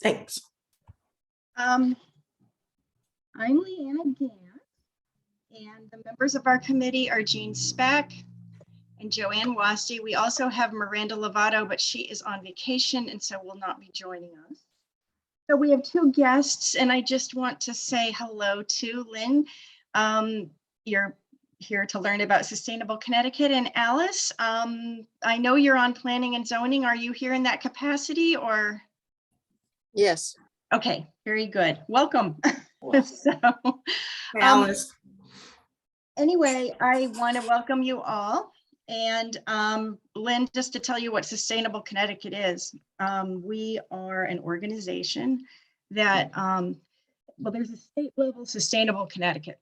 Thanks. I'm Leanna Gant, and the members of our committee are Jean Speck and Joanne Wasty. We also have Miranda Lovato, but she is on vacation and so will not be joining us. So we have two guests, and I just want to say hello to Lynn. You're here to learn about Sustainable Connecticut, and Alice, I know you're on planning and zoning. Are you here in that capacity or? Yes. Okay, very good. Welcome. So, Alice. anyway, I want to welcome you all. And Lynn, just to tell you what Sustainable Connecticut is, we are an organization that, well, there's a state level Sustainable Connecticut.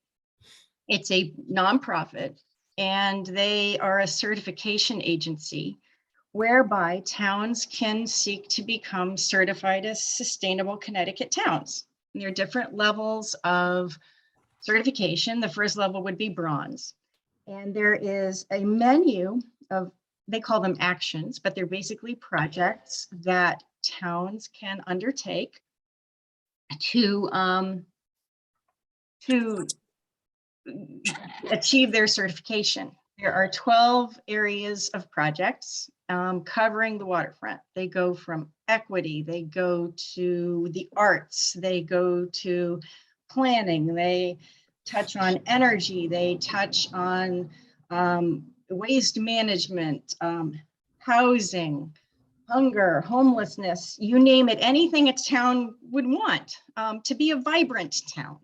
It's a nonprofit, and they are a certification agency whereby towns can seek to become certified as Sustainable Connecticut towns. And there are different levels of certification. The first level would be bronze. And there is a menu of, they call them actions, but they're basically projects that towns can undertake to achieve their certification. There are 12 areas of projects covering the waterfront. They go from equity, they go to the arts, they go to planning, they touch on energy, they touch on waste management, housing, hunger, homelessness, you name it, anything a town would want to be a vibrant town.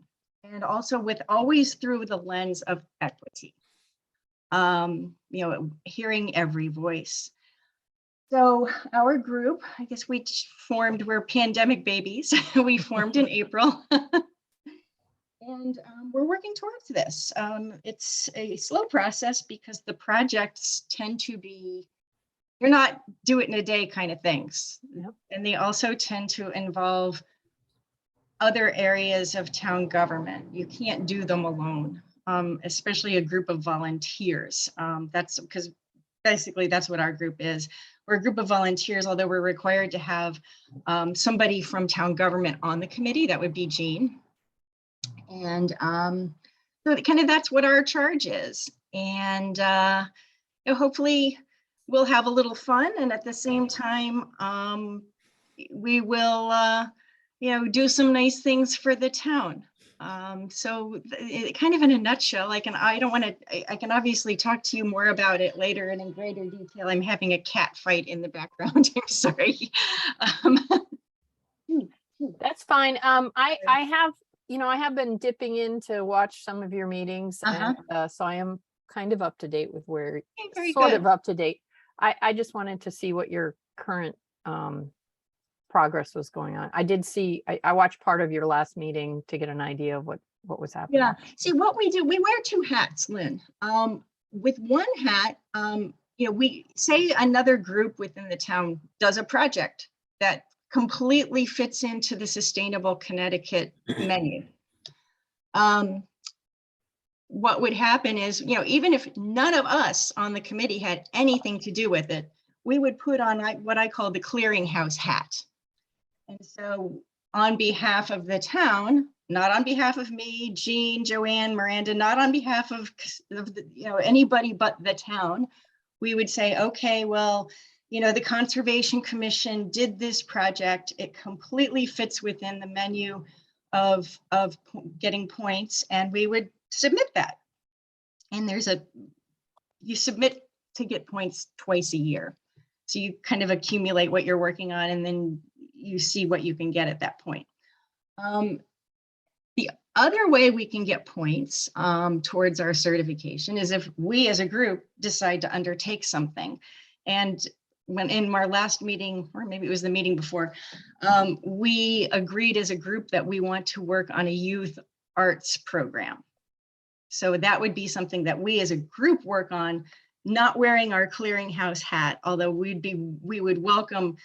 And also with always through the lens of equity, hearing every voice. So our group, I guess we formed, we're pandemic babies. We formed in April. And we're working towards this. It's a slow process because the projects tend to be, they're not do it in a day kind of things. Yep. And they also tend to involve other areas of town government. You can't do them alone, especially a group of volunteers. That's because basically that's what our group is. We're a group of volunteers, although we're required to have somebody from town government on the committee. That would be Jean. And so kind of that's what our charge is. And hopefully we'll have a little fun, and at the same time, we will do some nice things for the town. So kind of in a nutshell, I can obviously talk to you more about it later and in greater detail. I'm having a cat fight in the background. I'm sorry. That's fine. I have been dipping in to watch some of your meetings, and so I am kind of up to date with where, up to date. I just wanted to see what your current progress was going on. I did see, I watched part of your last meeting to get an idea of what was happening. Yeah, see what we do, we wear two hats, Lynn. With one hat, we say another group within the town does a project that completely fits into the Sustainable Connecticut menu. What would happen is, even if none of us on the committee had anything to do with it, we would put on what I call the clearinghouse hat. And so on behalf of the town, not on behalf of me, Jean, Joanne, Miranda, not on behalf of anybody but the town, we would say, okay, well, the Conservation Commission did this project. It completely fits within the menu of getting points, and we would submit that. And you submit to get points twice a year. So you kind of accumulate what you're working on, and then you see what you can get at that point. The other way we can get points towards our certification is if we as a group decide to undertake something. And when in our last meeting, or maybe it was the meeting before, we agreed as a group that we want to work on a youth arts program. So that would be something that we as a group work on, not wearing our clearinghouse hat, although we would welcome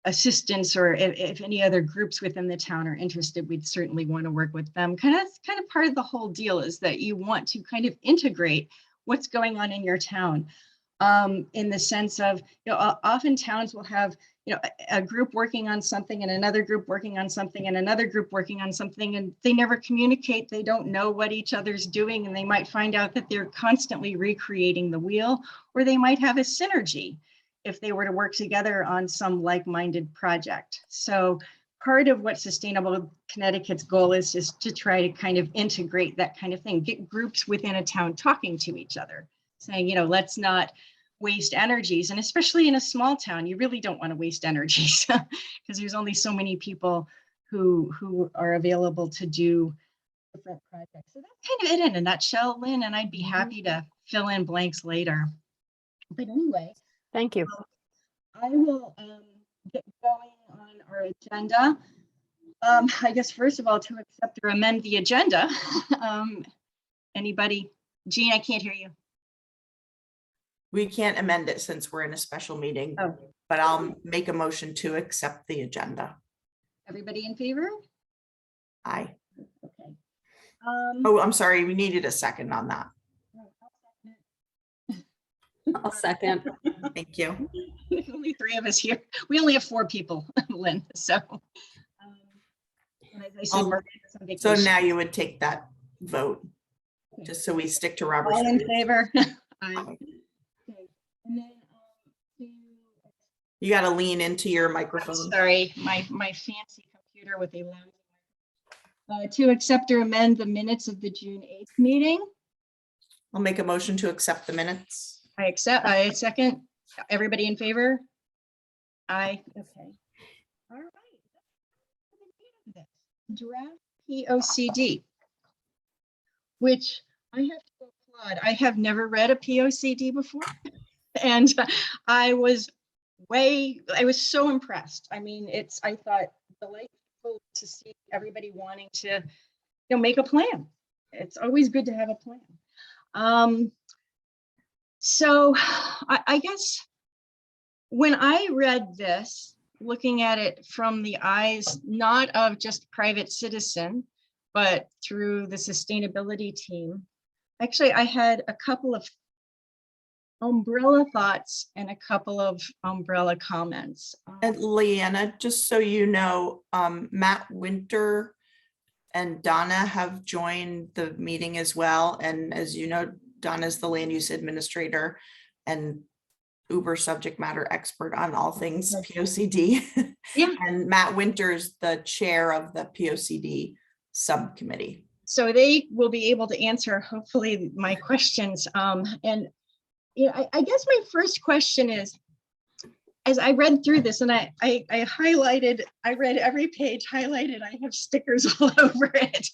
assistance, or if any other groups within the town are interested, we'd certainly want to work with them. Kind of part of the whole deal is that you want to kind of integrate what's going on in your town. in the sense of, often towns will have, a group working on something and another group working on something and another group working on something, and they never communicate. They don't know what each other's doing, and they might find out that they're constantly recreating the wheel, or they might have a synergy if they were to work together on some like-minded project. So part of what Sustainable Connecticut's goal is to try to kind of integrate that kind of thing, get groups within a town talking to each other, saying, let's not waste energies. And especially in a small town, you really don't want to waste energies because there's only so many people who are available to do different projects. So that's kind of it in a nutshell, Lynn, and I'd be happy to fill in blanks later. But anyway. Thank you. I will get going on our agenda. I guess first of all, to accept or amend the agenda. Anybody? Jean, I can't hear you. We can't amend it since we're in a special meeting, Oh. but I'll make a motion to accept the agenda. Everybody in favor? Aye. Okay. Oh, I'm sorry. We needed a second on that. I'll second. Thank you. Only 3 of us here. We only have 4 people, Lynn. So, and as I said, Margaret's on So vacation. now you would take that vote, just so we stick to Robert's. All in rules. favor? Aye. Aye. Okay. And then You got to lean into your microphone. sorry, my fancy computer with a lousy. To accept or amend the minutes of the June 8th meeting. I'll make a motion to accept the minutes. I second. Everybody in favor? Aye. Okay. All right. Draft POCD, which I have to applaud. I have never read a POCD before, and I was so impressed. I mean, I thought delightful to see everybody wanting to, make a plan. It's always good to have a plan. So I guess when I read this, looking at it from the eyes, not of just private citizen, but through the sustainability team, actually, I had a couple of umbrella thoughts and a couple of umbrella comments. And Leanna, just so you know, Matt Winter and Donna have joined the meeting as well. And as you know, Donna's the land use administrator and uber subject matter expert on all things POCD. Yeah. And Matt Winter's the chair of the POCD subcommittee. So they will be able to answer, hopefully, my questions. And I guess my first question is, as I read through this, and I highlighted, I read every page highlighted, I have stickers all over it.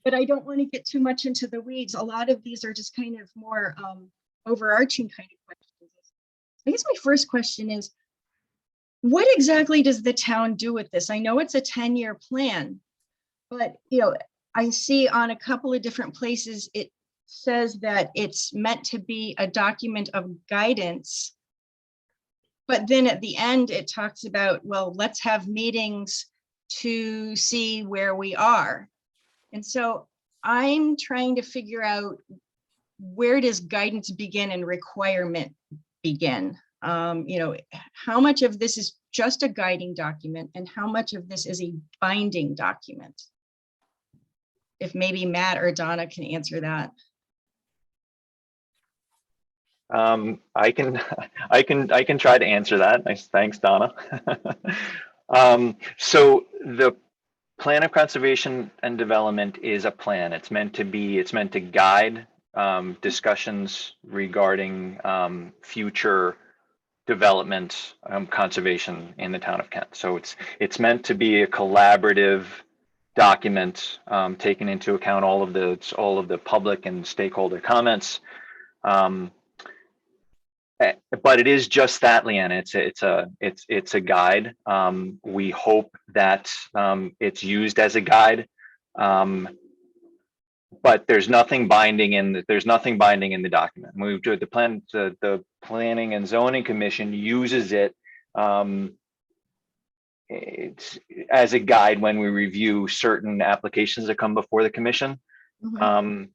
But I don't want to get too much into the weeds. A lot of these are just kind of more overarching kind of questions. I guess my first question is, what exactly does the town do with this? I know it's a 10-year plan, but I see on a couple of different places, it says that it's meant to be a document of guidance. But then at the end, it talks about, well, let's have meetings to see where we are. And so I'm trying to figure out, where does guidance begin and requirement begin? How much of this is just a guiding document and how much of this is a binding document? If maybe Matt or Donna can answer that. I can try to answer that. Nice, thanks, Donna. So the plan of conservation and development is a plan. It's meant to guide discussions regarding future development, conservation in the town of Kent. So it's meant to be a collaborative document, taking into account all of the public and stakeholder comments. But it is just that, Leanna. It's a guide. We hope that it's used as a guide, but there's nothing binding in the document. We do the plan. The Planning and Zoning Commission uses it as a guide when we review certain applications that come before the commission. Mm-hmm.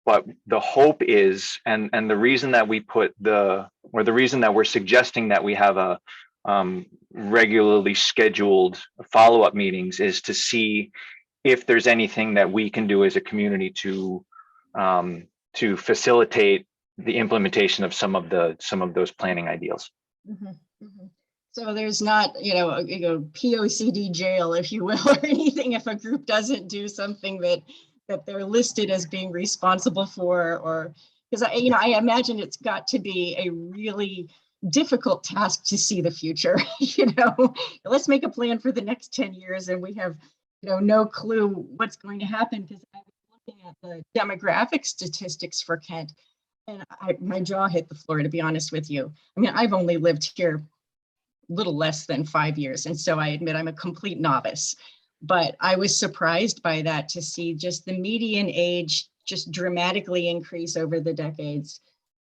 but the hope is, and the reason that we put the reason that we're suggesting that we have a regularly scheduled follow-up meetings is to see if there's anything that we can do as a community to facilitate the implementation of some of those planning ideals. Mhm, mhm. So there's not, POCD jail, if you will, or anything if a group doesn't do something that they're listed as being responsible for, or because I imagine it's got to be a really difficult task to see the future. Let's make a plan for the next 10 years, and we have no clue what's going to happen. Because I was looking at the demographic statistics for Kent, and my jaw hit the floor, to be honest with you. I mean, I've only lived here little less than 5 years. And so I admit I'm a complete novice, but I was surprised by that, to see just the median age just dramatically increase over the decades.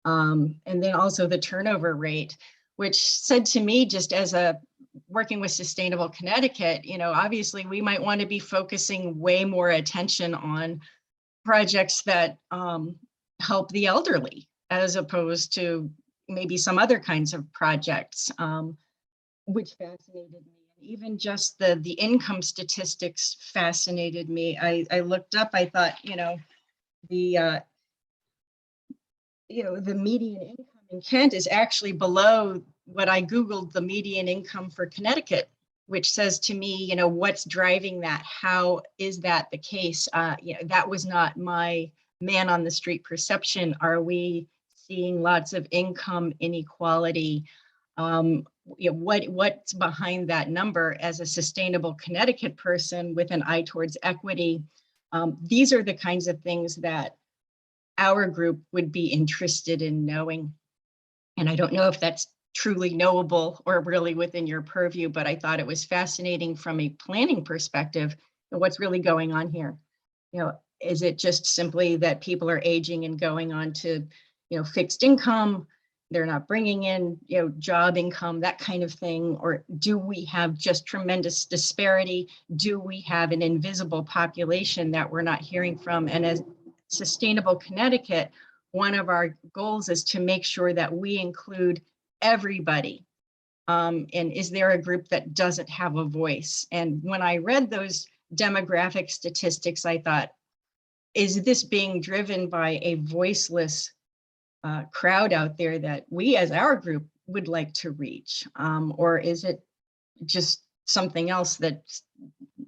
And then also the turnover rate, which said to me, just as a working with Sustainable Connecticut, obviously we might want to be focusing way more attention on projects that help the elderly, as opposed to maybe some other kinds of projects. Which fascinated me. Even just the income statistics fascinated me. I looked up, I thought, the median income in Kent is actually below what I Googled, the median income for Connecticut, which says to me, what's driving that? How is that the case? That was not my man on the street perception. Are we seeing lots of income inequality? What's behind that number? As a Sustainable Connecticut person with an eye towards equity, these are the kinds of things that our group would be interested in knowing. And I don't know if that's truly knowable or really within your purview, but I thought it was fascinating from a planning perspective. What's really going on here? Is it just simply that people are aging and going on to, fixed income? They're not bringing in, job income, that kind of thing? Or do we have just tremendous disparity? Do we have an invisible population that we're not hearing from? And as Sustainable Connecticut, one of our goals is to make sure that we include everybody. And is there a group that doesn't have a voice? And when I read those demographic statistics, I thought, is this being driven by a voiceless crowd out there that we as our group would like to reach? Or is it just something else that's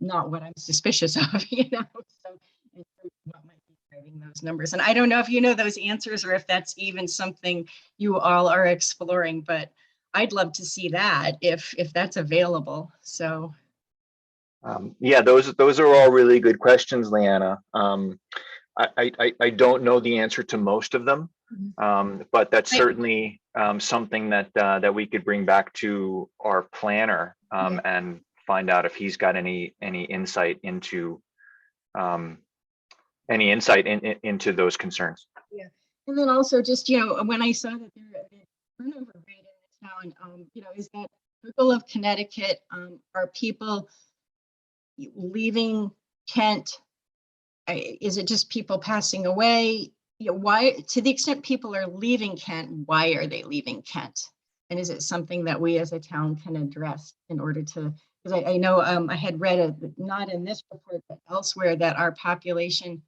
not what I'm suspicious of, So what might be driving those numbers? And I don't know if you know those answers, or if that's even something you all are exploring, but I'd love to see that if that's available. So yeah, those are all really good questions, Leanna. I don't know the answer to most of them, but that's certainly something that we could bring back to our planner and find out if he's got any insight into into those concerns. Yeah, and then also just when I saw that the turnover rate in the town, is that typical of Connecticut? Are people leaving Kent? Is it just people passing away? Why, to the extent people are leaving Kent, why are they leaving Kent? And is it something that we as a town can address in order to, because I know I had read, not in this report, but elsewhere, that our population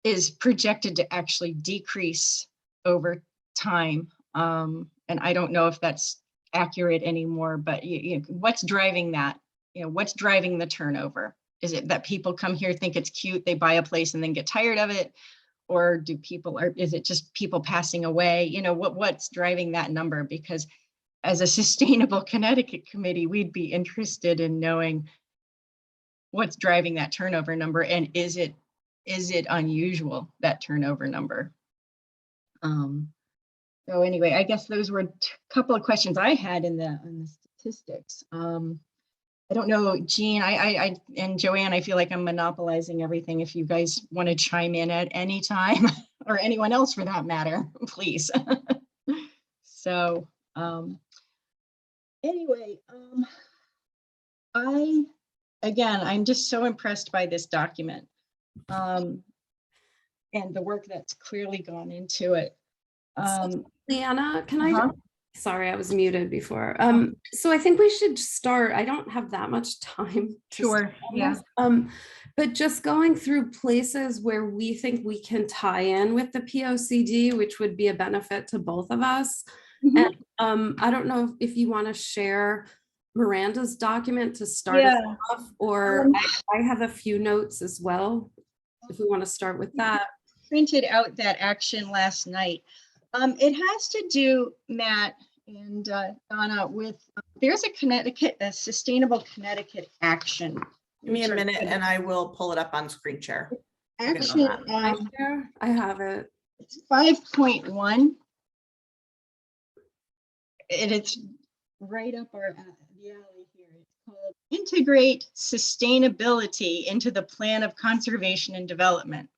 is projected to actually decrease over time. And I don't know if that's accurate anymore, but what's driving that? What's driving the turnover? Is it that people come here, think it's cute, they buy a place and then get tired of it? Or is it just people passing away? What's driving that number? Because as a Sustainable Connecticut committee, we'd be interested in knowing what's driving that turnover number, and is it unusual, that turnover number? So anyway, I guess those were a couple of questions I had on the statistics. I don't know, Jean, I and Joanne, I feel like I'm monopolizing everything. If you guys want to chime in at any time, or anyone else for that matter, please. So anyway, I'm just so impressed by this document. and the work that's clearly gone into it. Leanna, can I, Uh-huh. sorry, I was muted before. So I think we should start. I don't have that much time. to Sure, start on yeah. this. But just going through places where we think we can tie in with the POCD, which would be a benefit to both of us. Mhm. And I don't know if you want to share Miranda's document to start us Yeah. off, or I have a few notes as well, if we want to start with that. Printed out that action last night. It has to do, Matt and Donna, with there's a Sustainable Connecticut Action. Give me a which are minute good. and I will pull it up on screen share. get on Action, that. I share? I have it. it's 5.1. And it's right up our the alley here. It's called Integrate Sustainability into the Plan of Conservation and Development,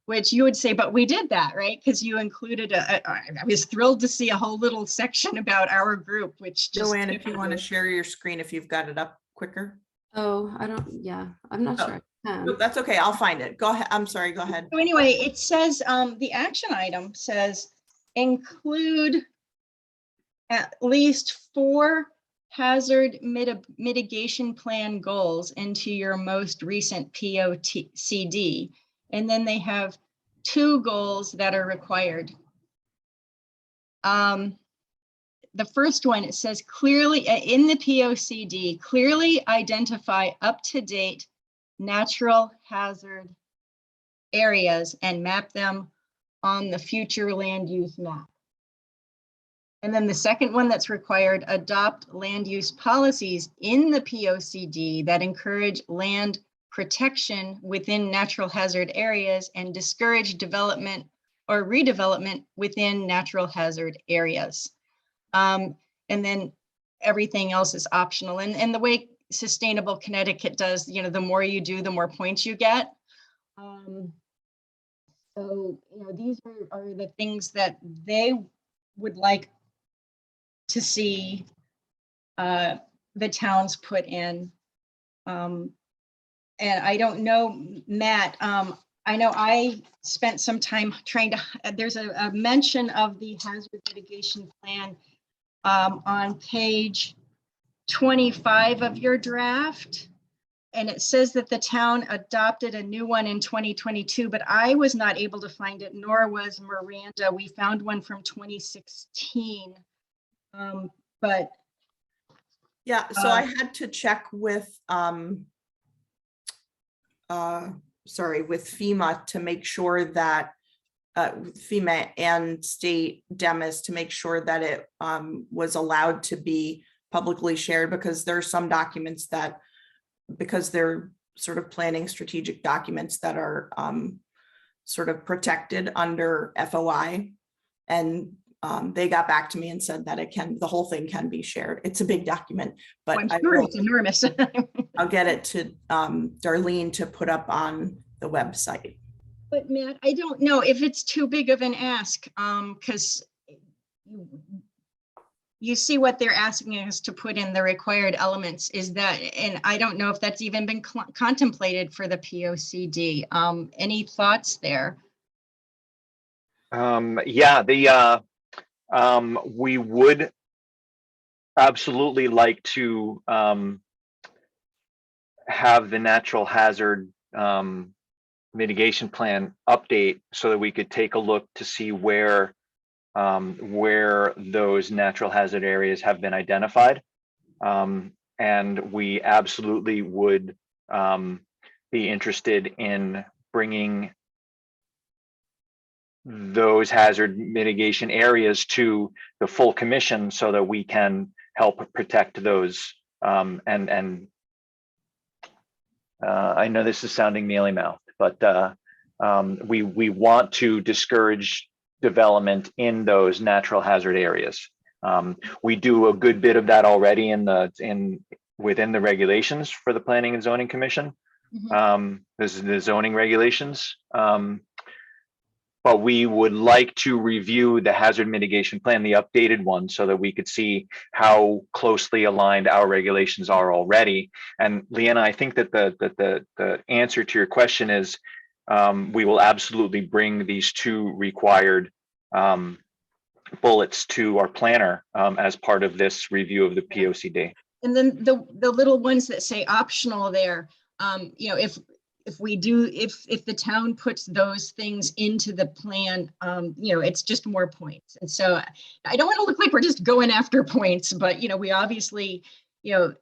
which you would say, but we did that, right? Because you included I was thrilled to see a whole little section about our group, which just. Joanne, if you want to share your screen, if you've got it up quicker. Oh, I don't, yeah, I'm not Oh. sure I can. No, that's okay. I'll find it. Go ahead. I'm sorry. Go ahead. So anyway, it says, the action item says include at least 4 hazard mitigation plan goals into your most recent POCD. And then they have 2 goals that are required. The first one, it says clearly in the POCD, clearly identify up-to-date natural hazard areas and map them on the future land use map. And then the second one that's required, adopt land use policies in the POCD that encourage land protection within natural hazard areas and discourage development or redevelopment within natural hazard areas. And then everything else is optional. And the way Sustainable Connecticut does, the more you do, the more points you get. So, these are the things that they would like to see the towns put in. And I don't know, Matt, I know I spent some time trying to, there's a mention of the hazard mitigation plan on page 25 of your draft. And it says that the town adopted a new one in 2022, but I was not able to find it, nor was Miranda. We found one from 2016. But Yeah, so I had to check with with FEMA to make sure that FEMA and state DEMIS to make sure that it was allowed to be publicly shared, because there are some documents that, because they're sort of planning strategic documents that are sort of protected under FOI. And they got back to me and said that the whole thing can be shared. It's a big document, but I'm sure it's enormous. I'll get it to Darlene to put up on the website. But Matt, I don't know if it's too big of an ask, because you see what they're asking us to put in the required elements is that, and I don't know if that's even been contemplated for the POCD. Any thoughts there? Yeah, we would absolutely like to have the natural hazard mitigation plan update so that we could take a look to see where those natural hazard areas have been identified. And we absolutely would be interested in bringing those hazard mitigation areas to the full commission so that we can help protect those. And I know this is sounding mealy-mouthed, but we want to discourage development in those natural hazard areas. We do a good bit of that already within the regulations for the Planning and Zoning Commission. This is the zoning regulations. But we would like to review the hazard mitigation plan, the updated one, so that we could see how closely aligned our regulations are already. And Leanna, I think that the answer to your question is we will absolutely bring these 2 required bullets to our planner as part of this review of the POCD. And then the little ones that say optional there, you know, if the town puts those things into the plan, you know, it's just more points. And so I don't want to look like we're just going after points, but, you know, we obviously, you know,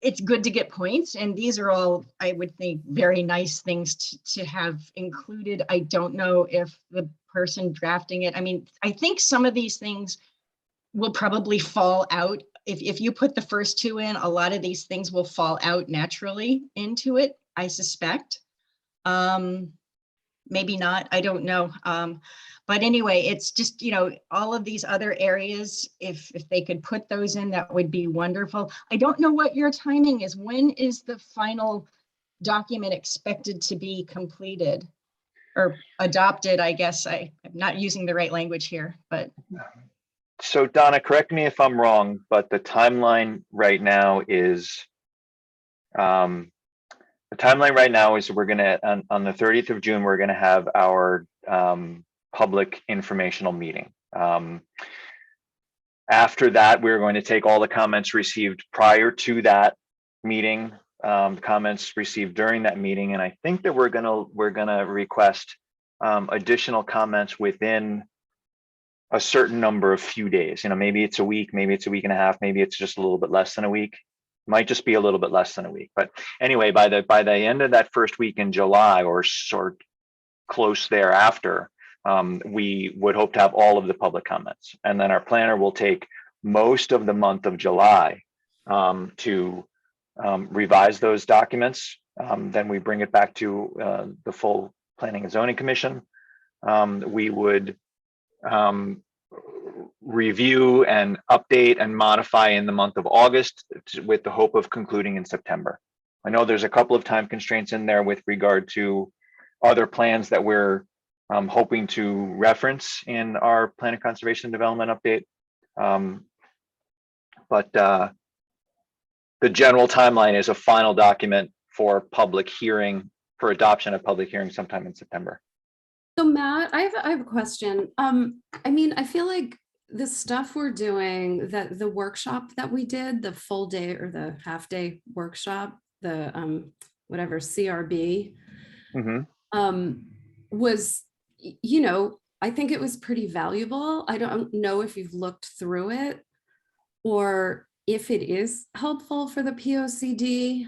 it's good to get points. And these are all, I would think, very nice things to have included. I don't know if the person drafting it, I mean, I think some of these things will probably fall out. If you put the first 2 in, a lot of these things will fall out naturally into it, I suspect. Maybe not, I don't know. But anyway, it's just, you know, all of these other areas, if they could put those in, that would be wonderful. I don't know what your timing is. When is the final document expected to be completed or adopted? I guess I'm not using the right language here, but. So Donna, correct me if I'm wrong, but the timeline right now is we're gonna, on the 30th of June, we're gonna have our public informational meeting. After that, we're going to take all the comments received prior to that meeting, comments received during that meeting, and I think that we're gonna request additional comments within a certain number of few days. You know, maybe it's a week, maybe it's a week and a half, maybe it's just a little bit less than a week. Might just be a little bit less than a week. But anyway, by the end of that first week in July, or sort close thereafter, we would hope to have all of the public comments. And then our planner will take most of the month of July to revise those documents. Then we bring it back to the full Planning and Zoning Commission. We would review and update and modify in the month of August with the hope of concluding in September. I know there's a couple of time constraints in there with regard to other plans that we're hoping to reference in our Plan of Conservation and Development update. But the general timeline is a final document for public hearing, for adoption of public hearing sometime in September. So Matt, I have a question. I mean, I feel like the stuff we're doing, that the workshop that we did, the full day or the half day workshop, the whatever CRB, was, you know, I think it was pretty valuable. I don't know if you've looked through it or if it is helpful for the POCD.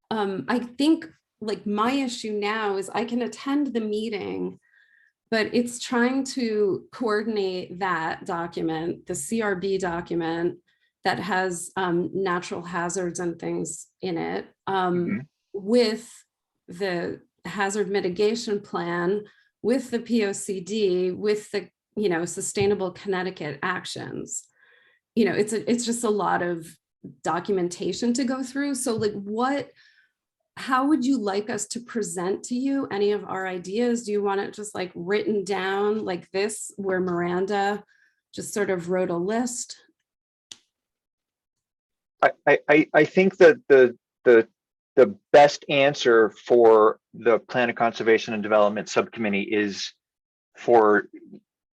I think like my issue now is I can attend the meeting, but it's trying to coordinate that document, the CRB document that has natural hazards and things in it, with the hazard mitigation plan, with the POCD, with the, you know, Sustainable Connecticut actions. You know, it's just a lot of documentation to go through. So like how would you like us to present to you any of our ideas? Do you want it just like written down like this, where Miranda just sort of wrote a list? I think that the best answer for the Plan of Conservation and Development Subcommittee is for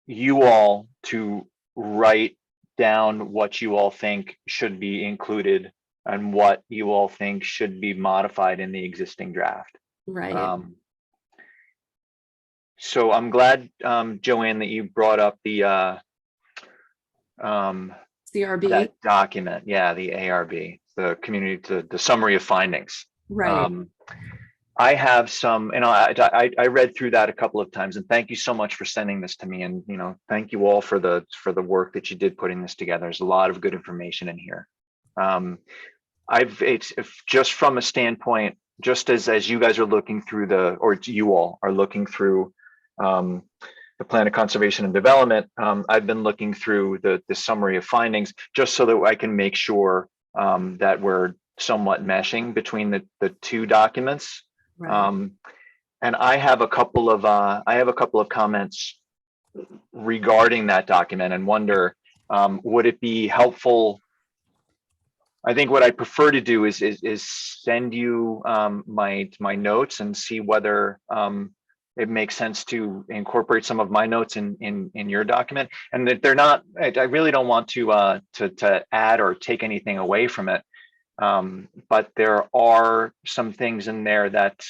you all to write down what you all think should be included and what you all think should be modified in the existing draft. Right. So I'm glad, Joanne, that you brought up the CRB. that document. Yeah, the ARB, the community, the summary of findings. Right. I have some, and I read through that a couple of times, and thank you so much for sending this to me. And you know, thank you all for the work that you did putting this together. There's a lot of good information in here. It's just from a standpoint, just as you guys are looking through or you all are looking through the Plan of Conservation and Development, I've been looking through the summary of findings just so that I can make sure that we're somewhat meshing between the two documents. Right. And I have a couple of comments regarding that document and wonder, would it be helpful? I think what I prefer to do is send you my notes and see whether it makes sense to incorporate some of my notes in your document, and that they're not, I really don't want to add or take anything away from it. But there are some things in there that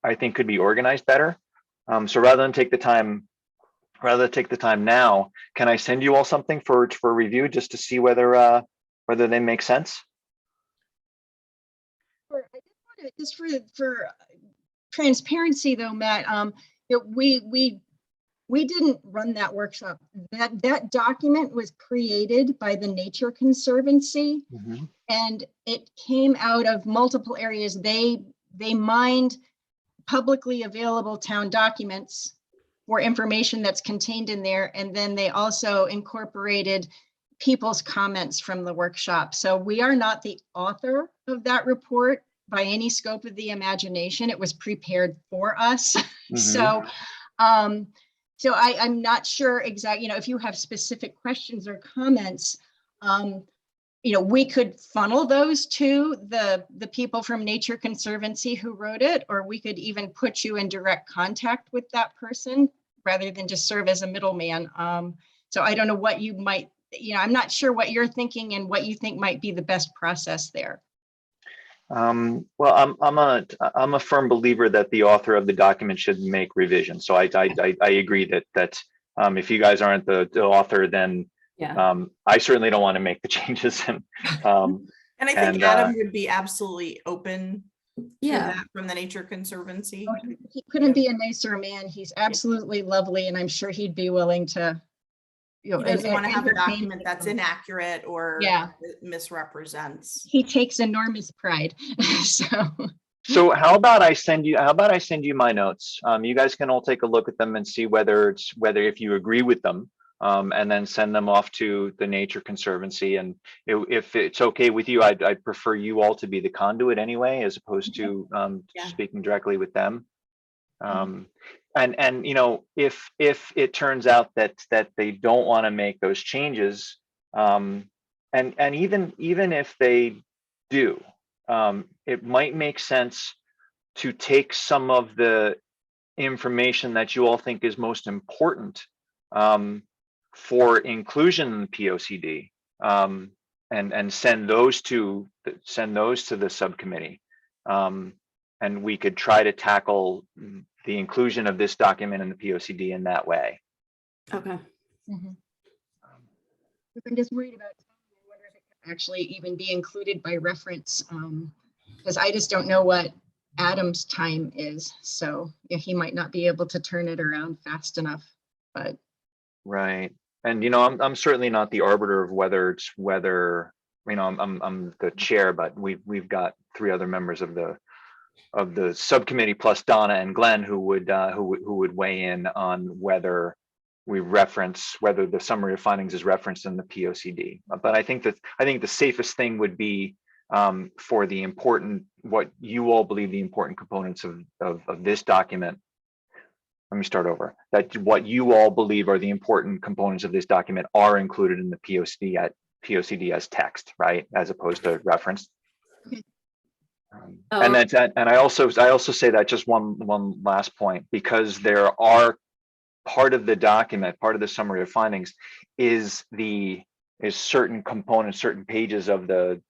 I think could be organized better. So rather than take the time now, can I send you all something for review just to see whether they make sense? I just wanted, just for transparency though, Matt, we didn't run that workshop. That document was created by the Nature Conservancy, and it came out of multiple areas. They mined publicly available town documents for information that's contained in there, and then they also incorporated people's comments from the workshop. So we are not the author of that report by any scope of the imagination. It was prepared for us. So I'm not sure exactly, if you have specific questions or comments, we could funnel those to the people from Nature Conservancy who wrote it, or we could even put you in direct contact with that person rather than just serve as a middleman. So I don't know what you might, I'm not sure what you're thinking and what you think might be the best process there. Well, I'm a firm believer that the author of the document should make revisions. So I agree that if you guys aren't the author, then I certainly don't want to make the changes. And I think Adam would be absolutely open to that from the Nature Conservancy. Oh, he couldn't be a nicer man. He's absolutely lovely, and I'm sure he'd be willing to. He doesn't want to have a document that's inaccurate or misrepresents. He takes enormous pride. So how about I send you my notes? You guys can all take a look at them and see whether if you agree with them, and then send them off to the Nature Conservancy. And if it's okay with you, I'd prefer you all to be the conduit anyway, as opposed to speaking directly with them. And if it turns out that they don't want to make those changes, and even if they do, it might make sense to take some of the information that you all think is most important for inclusion in the POCD, and send those to the subcommittee, and we could try to tackle the inclusion of this document in the POCD in that way. Okay. I'm just worried about, I wonder if it could actually even be included by reference, because I just don't know what Adam's time is. So he might not be able to turn it around fast enough, but. Right. And, I'm certainly not the arbiter of whether I'm the chair, but we've got 3 other members of the subcommittee plus Donna and Glenn who would weigh in on whether the summary of findings is referenced in the POCD. But I think the safest thing would be for what you all believe the important components of this document. Let me start over. That what you all believe are the important components of this document are included in the POCD as text, right, as opposed to reference. And I also say that, just one last point, because there are part of the document, part of the summary of findings is certain components, certain pages of the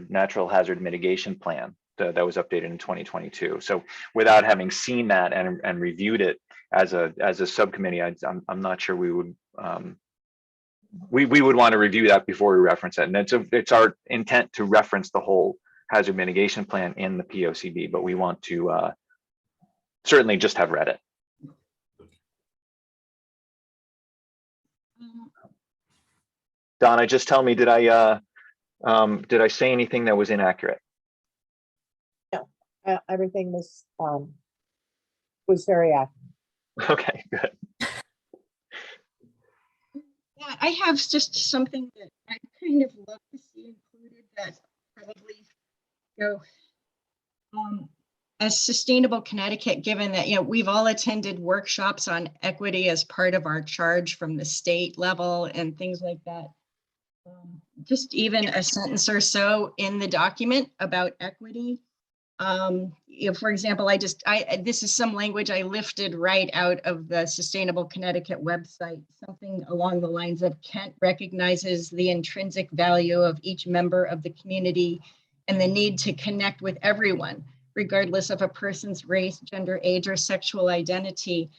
natural hazard mitigation plan that was updated in 2022. So without having seen that and reviewed it as a subcommittee, I'm not sure we would want to review that before we reference it. And it's our intent to reference the whole hazard mitigation plan in the POCD, but we want to certainly just have read it. Donna, just tell me, did I say anything that was inaccurate? No, everything was very accurate. Okay, good. Yeah, I have just something that I kind of love to see included that probably as Sustainable Connecticut, given that we've all attended workshops on equity as part of our charge from the state level and things like that. Just even a sentence or so in the document about equity For example, this is some language I lifted right out of the Sustainable Connecticut website, something along the lines of Kent recognizes the intrinsic value of each member of the community and the need to connect with everyone, regardless of a person's race, gender, age, or sexual identity.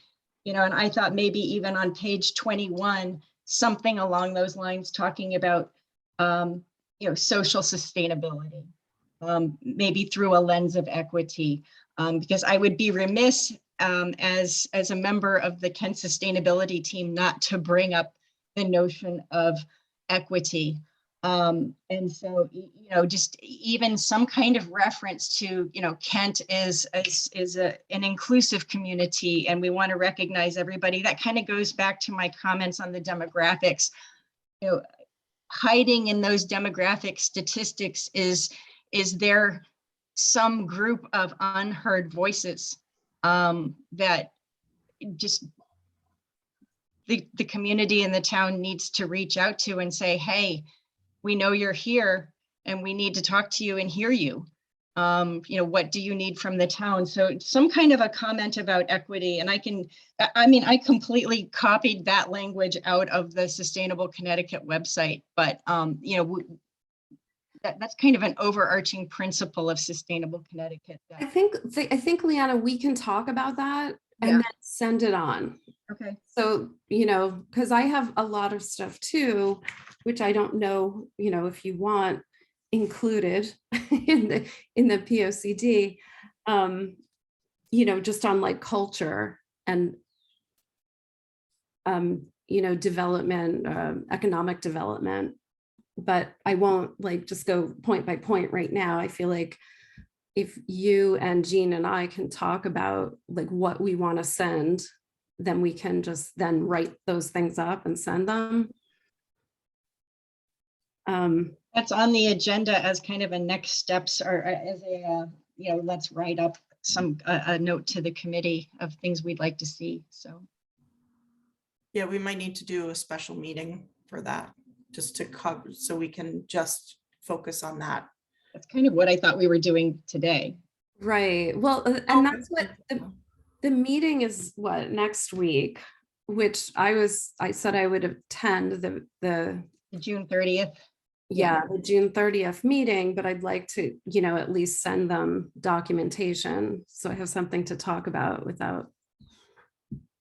And I thought maybe even on page 21, something along those lines talking about, social sustainability. Maybe through a lens of equity, because I would be remiss as a member of the Kent sustainability team not to bring up the notion of equity. And so, just even some kind of reference to, Kent is an inclusive community, and we want to recognize everybody. That kind of goes back to my comments on the demographics. Hiding in those demographic statistics is there some group of unheard voices that just the community and the town needs to reach out to and say, hey, we know you're here and we need to talk to you and hear you. What do you need from the town? So some kind of a comment about equity. And I completely copied that language out of the Sustainable Connecticut website, but that's kind of an overarching principle of Sustainable Connecticut. I think, Leanna, we can talk about that and Yeah. then send it on. Okay. So, because I have a lot of stuff too, which I don't know, if you want included in the POCD, just on like culture and, development, economic development. But I won't just go point by point right now. I feel like if you and Jean and I can talk about what we want to send, then we can just then write those things up and send them. That's on the agenda as kind of a next steps, or as a, let's write up a note to the committee of things we'd like to see. So. Yeah, we might need to do a special meeting for that, just to cover, so we can just focus on that. That's kind of what I thought we were doing today. Right. Well, and that's what the meeting is, next week, which I said I would attend the June 30th. the June 30th meeting, but I'd like to, at least send them documentation so I have something to talk about without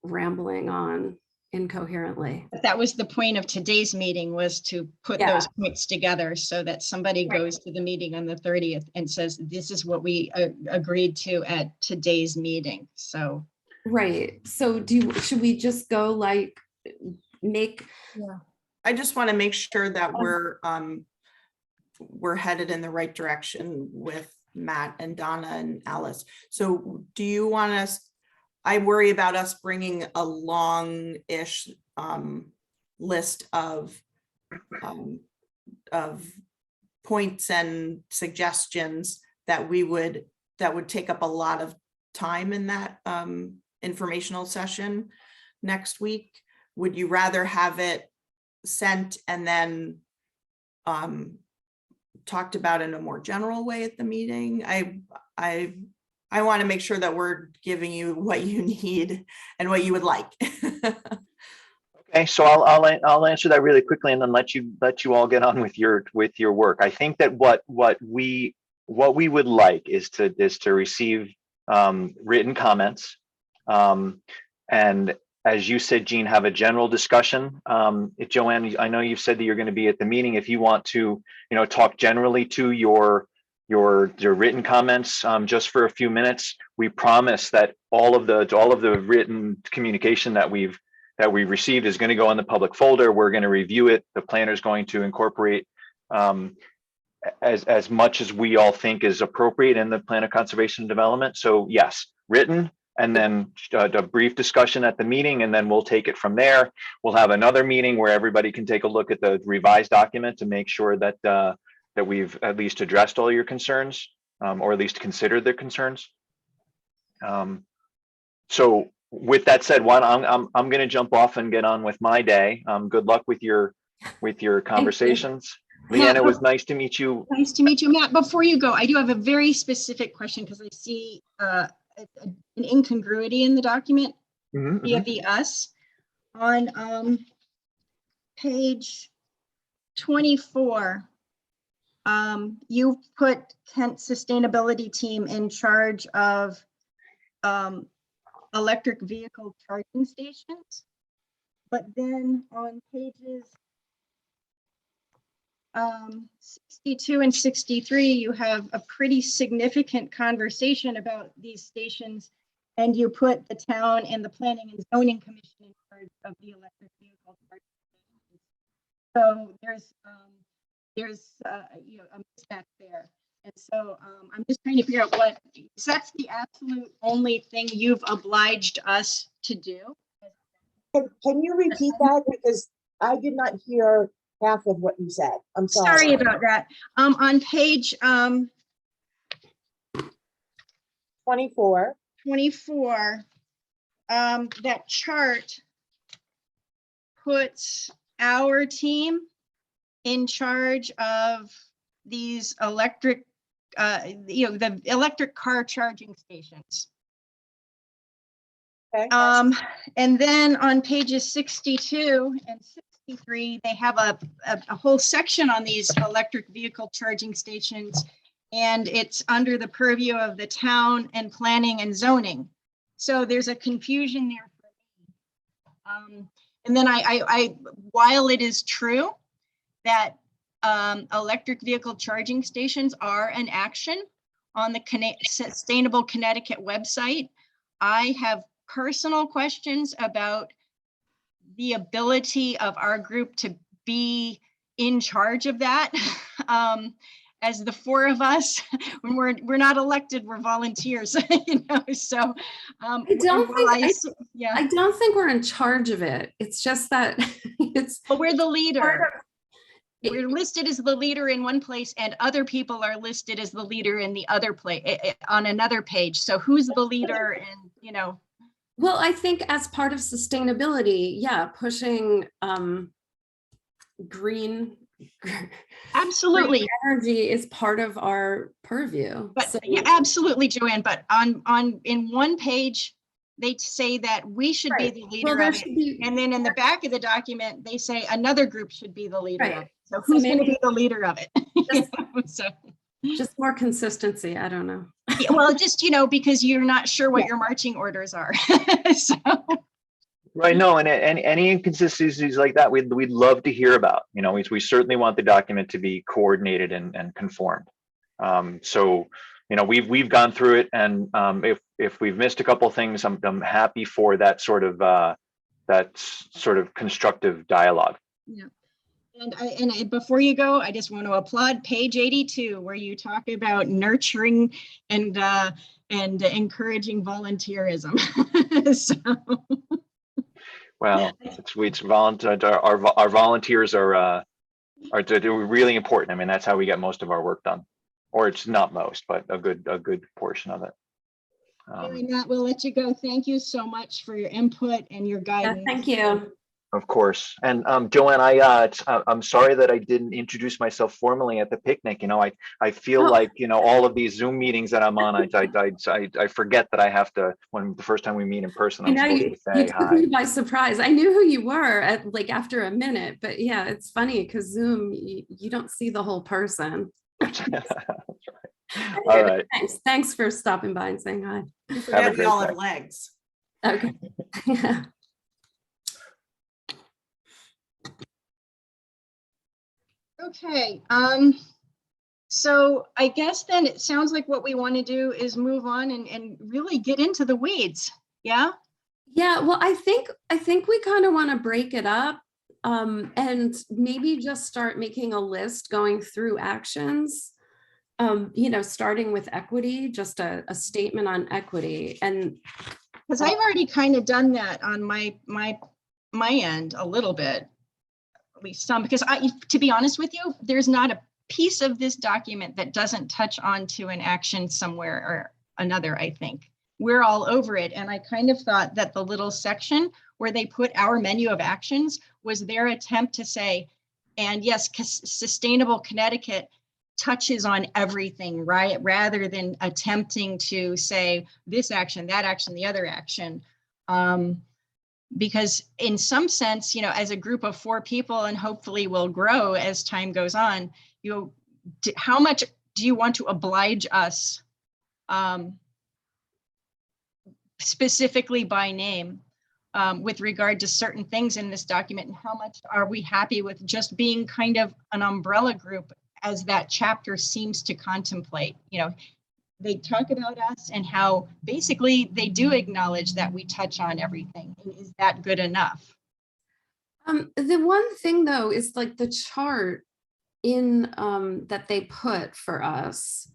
rambling on incoherently. That was the point of today's meeting, was to put those points together so that somebody goes to the meeting on the 30th and says, this is what we agreed to at today's meeting. So. Right. So should we just go make. Yeah. I just want to make sure that we're headed in the right direction with Matt and Donna and Alice. So do you want us, I worry about us bringing a long-ish list of points and suggestions that would take up a lot of time in that informational session next week. Would you rather have it sent and then talked about in a more general way at the meeting? I want to make sure that we're giving you what you need and what you would like. Okay, so I'll answer that really quickly and then let you all get on with your work. I think that what we would like is to receive written comments, and as you said, Jean, have a general discussion. If Joanne, I know you've said that you're going to be at the meeting. If you want to, talk generally to your written comments just for a few minutes, we promise that all of the written communication that we received is going to go in the public folder. We're going to review it. The planner is going to incorporate as much as we all think is appropriate in the plan of conservation and development. So yes, written, and then a brief discussion at the meeting, and then we'll take it from there. We'll have another meeting where everybody can take a look at the revised document to make sure that that we've at least addressed all your concerns, or at least considered their concerns. So with that said, I'm going to jump off and get on with my day. Good luck with your conversations. Leanna, it was nice to meet you. Nice to meet you, Matt. Before you go, I do have a very specific question because I see an incongruity in the document Mhm, via mhm. the us on page 24. You put Kent Sustainability Team in charge of electric vehicle charging stations. But then on pages 62 and 63, you have a pretty significant conversation about these stations, and you put the town and the Planning and Zoning Commission in charge of the electric vehicle charging stations. So there's a mismatch there. And so I'm just trying to figure out what, that's the absolute only thing you've obliged us to do. Can you repeat that? Because I did not hear half of what you said. I'm Sorry sorry. about that. On page 24. 24, that chart puts our team in charge of these electric, the electric car charging stations. Okay. And then on pages 62 and 63, they have a whole section on these electric vehicle charging stations, and it's under the purview of the town and planning and zoning. So there's a confusion there for me. And then I while it is true that electric vehicle charging stations are an action on the Sustainable Connecticut website, I have personal questions about the ability of our group to be in charge of that. As the four of us, when we're not elected, we're volunteers, you know. So I don't think we're in charge of it. It's just that it's. But we're the leader. part of- We're listed as the leader in one place, and other people are listed as the leader in the other place on another page. So who's the leader? And you know. Well, I think as part of sustainability, yeah, pushing green Absolutely. energy is part of our purview. But So- yeah, absolutely, Joanne. But in one page, they say that we should be Right. the Well, leader there of it. should be, And then in the back of the document, they say another group should be the leader Right. of it. So So who's going to maybe- be the leader of it? Just- So, just more consistency. I don't know. yeah, well, just, you know, because you're not sure what your marching orders are. So, Right, no, and any inconsistencies like that, we'd love to hear about. You know, we certainly want the document to be coordinated and conformed. So, you know, we've gone through it, and if we've missed a couple things, I'm happy for that sort of constructive dialogue. yeah. And before you go, I just want to applaud page 82, where you talk about nurturing and encouraging volunteerism. So. Well, it's our volunteers are they're really important. I mean, that's how we get most of our work done, or it's not most, but a good portion of it. Anyway, Matt, we'll let you go. Thank you so much for your input and your Yeah, guidance. thank you. Of course. And Joanne, I'm sorry that I didn't introduce myself formally at the picnic. You know, I feel Oh. like, you know, all of these Zoom meetings that I'm on, I forget that I have to, when the first time we meet in person, I I'm know supposed you to say took hi. me by surprise. I knew who you were at like after a minute, but yeah, it's funny because Zoom, you don't see the whole person. That's right. All Anyway, right. Thanks for stopping by and saying hi. You forget we great all day. have legs. Okay. Yeah. Okay. So I guess then it sounds like what we want to do is move on and really get into the weeds. Yeah. Yeah, well, I think we kind of want to break it up and maybe just start making a list going through actions. You know, starting with equity, just a statement on equity. And Because I've already kind of done that on my end a little bit, at least some, because to be honest with you, there's not a piece of this document that doesn't touch on to an action somewhere or another, I think. We're all over it. And I kind of thought that the little section where they put our menu of actions was their attempt to say, And yes, Sustainable Connecticut touches on everything, right? Rather than attempting to say this action, that action, the other action. Because in some sense, you know, as a group of 4 people, and hopefully will grow as time goes on, how much do you want to oblige us specifically by name with regard to certain things in this document, and how much are we happy with just being kind of an umbrella group as that chapter seems to contemplate? You know, they talk about us and how basically they do acknowledge that we touch on everything. And is that good enough? The one thing though is like the chart in that they put for us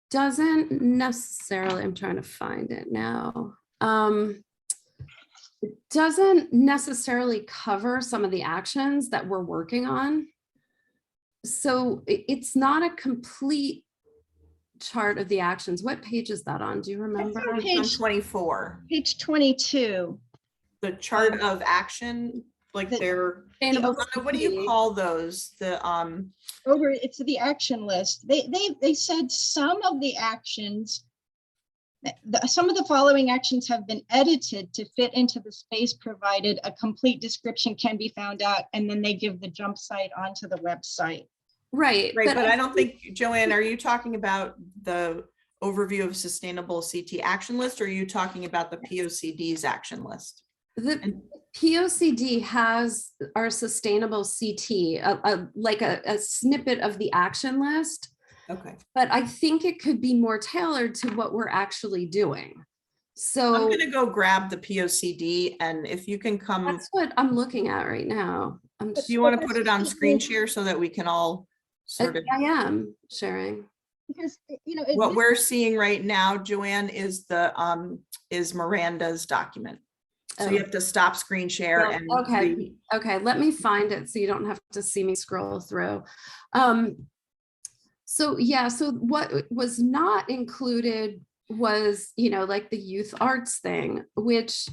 doesn't necessarily, I'm trying to find it now. It doesn't necessarily cover some of the actions that we're working on. So it's not a complete chart of the actions. What page is that on? Do you remember? On Page 24, Page 22. the chart of action, like they're, Sustainable what do you city. call those? The, It's the action list. They said some of the actions, some of the following actions have been edited to fit into the space provided. A complete description can be found out, and then they give the jump site onto the website. Right. right, but I don't think, Joanne, are you talking about the overview of sustainable CT action list, or are you talking about the POCD's action list? The POCD has our sustainable CT, like a snippet of the action list, Okay, but I think it could be more tailored to what we're actually doing. I'm So gonna go grab the POCD, and if you can come, that's what I'm looking at right now. I'm do you want to put it on screen share so that we can all sort of, I am sharing. Because, you know, what we're seeing right now, Joanne, is is Miranda's document. So you Oh. have to stop screen share Well, and. okay, okay, let me find it so you don't have to see me scroll through. So yeah, so what was not included was, you know, like the youth arts thing, which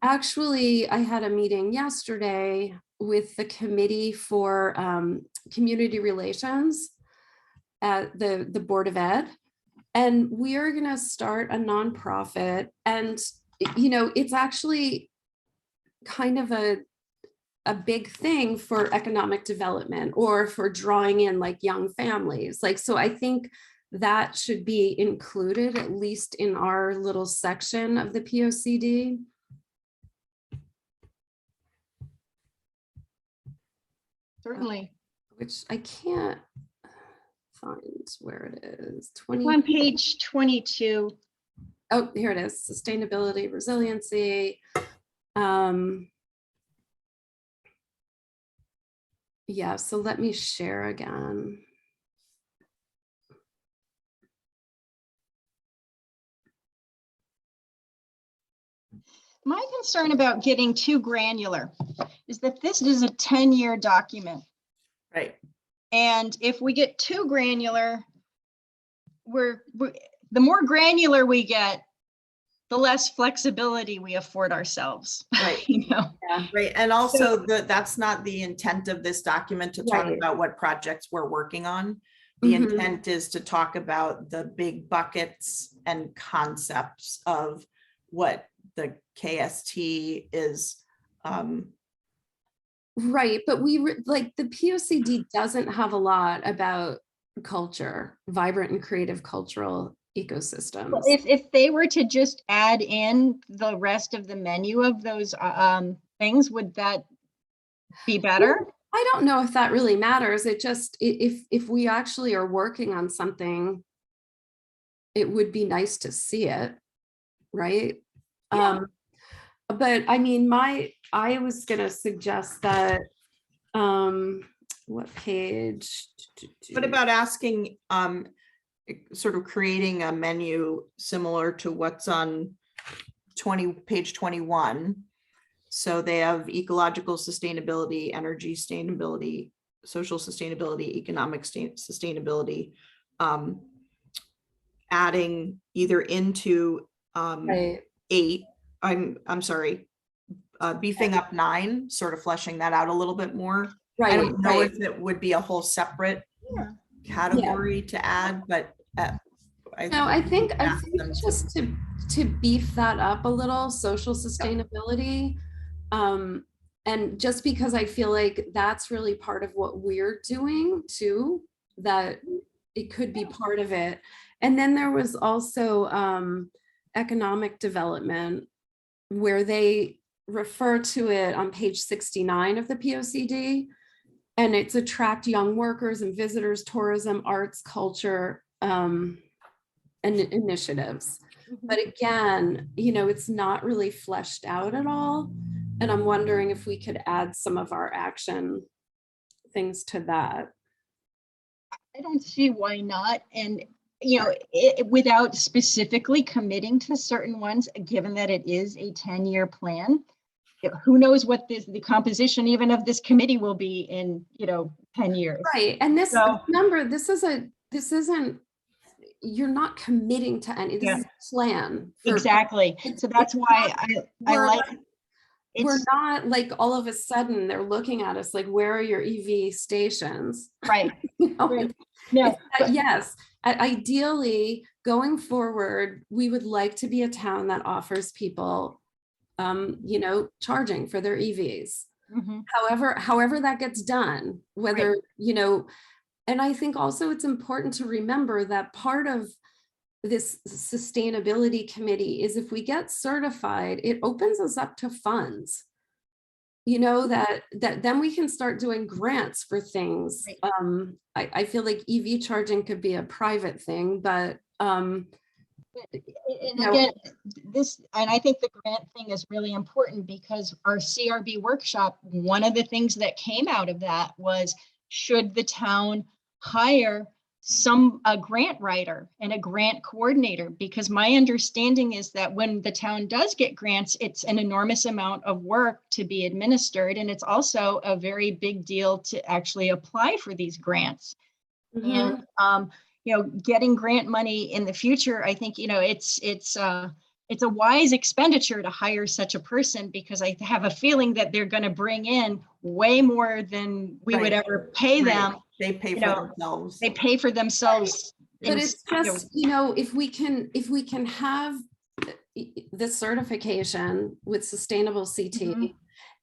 actually I had a meeting yesterday with the committee for community relations at the Board of Ed. And we are gonna start a nonprofit, and you know, it's actually kind of a big thing for economic development or for drawing in like young families. Like, so I think that should be included at least in our little section of the POCD. certainly. Which I can't find where it is. 20. It's on page 22. Oh, here it is. Sustainability, resiliency. Yeah, so let me share again. My concern about getting too granular is that this is a 10-year document. Right, And if we get too granular, the more granular we get, the less flexibility we afford ourselves. Right. You know? Yeah. right. And also that's not the intent of this document to talk Right. about what projects we're working on. The Mhm. intent is to talk about the big buckets and concepts of what the KST is. Right, but like the POCD doesn't have a lot about culture, vibrant and creative cultural ecosystems. Well, if they were to just add in the rest of the menu of those things, would that be better? I don't know if that really matters. It just, if we actually are working on something, it would be nice to see it, right? Yeah. But I mean, I was gonna suggest that, what page? What about asking, sort of creating a menu similar to what's on page 21? So they have ecological sustainability, energy sustainability, social sustainability, economic sustainability, adding either into Right. 8, I'm sorry, beefing up 9, sort of fleshing that out a little bit more. I Right, don't know right. if it would be a whole separate Yeah. category to add, but No, I think ask them to. just to beef that up a little, social sustainability. And just because I feel like that's really part of what we're doing too, that it could be part of it. And then there was also economic development, where they refer to it on page 69 of the POCD. And it's attract young workers and visitors, tourism, arts, culture, and initiatives. But again, it's not really fleshed out at all. And I'm wondering if we could add some of our action things to that. I don't see why not. And, without specifically committing to certain ones, given that it is a 10-year plan, who knows what the composition even of this committee will be in, 10 years. Right. And this, So- remember, this isn't, you're not committing to any, this Yeah. is a plan. for- Exactly. So that's why I We're like. We're It's not like all of a sudden they're looking at us like, where are your EV stations? right. You know, Right. No, it's that, yes, ideally going forward, we would like to be a town that offers people, charging for their EVs. mhm. However that gets done, whether, and I think also it's important to remember that part of this sustainability committee is if we get certified, it opens us up to funds. That then we can start doing grants for things. Right. I feel like EV charging could be a private thing, but And No. again, and I think the grant thing is really important because our CRB workshop, one of the things that came out of that was, should the town hire a grant writer and a grant coordinator? Because my understanding is that when the town does get grants, it's an enormous amount of work to be administered. And it's also a very big deal to actually apply for these grants. mhm. And getting grant money in the future, I think it's a wise expenditure to hire such a person, because I have a feeling that they're going to bring in way more than we would Right. ever pay Right. them. They pay you for know, themselves. They pay for themselves. But it's just, if we can have the certification with sustainable CT, Mhm.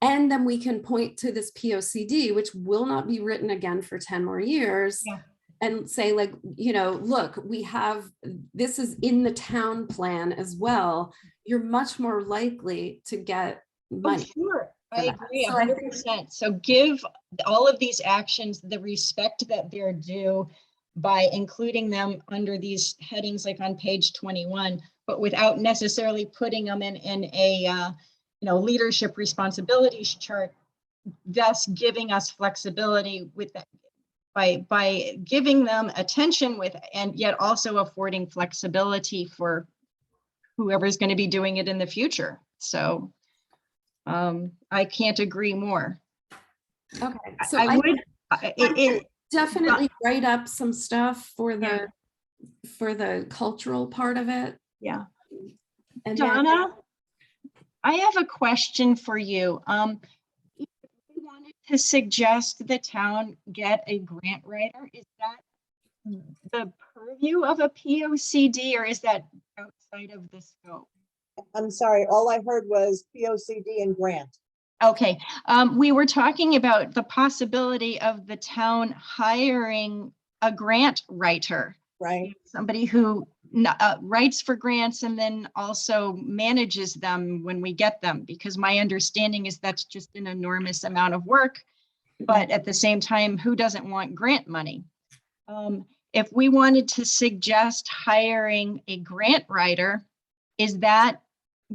and then we can point to this POCD, which will not be written again for 10 more years. Yeah. And say like, look, we have, this is in the town plan as well. You're much more likely to get Oh, money. sure. I for that. agree So I think- 100%. So give all of these actions the respect that they're due by including them under these headings, like on page 21, but without necessarily putting them in a leadership responsibilities chart, thus giving us flexibility with that, by giving them attention with, and yet also affording flexibility for whoever's going to be doing it in the future. So I can't agree more. Okay, so I I would, would it, definitely write up some stuff for the cultural part of it. yeah. And then- Donna, I have a question for you. If we wanted to suggest the town get a grant writer, is that the purview of a POCD, or is that outside of the scope? I'm sorry, all I heard was POCD and grant. Okay, we were talking about the possibility of the town hiring a grant writer, Right? somebody who writes for grants and then also manages them when we get them, because my understanding is that's just an enormous amount of work. But at the same time, who doesn't want grant money? If we wanted to suggest hiring a grant writer, is that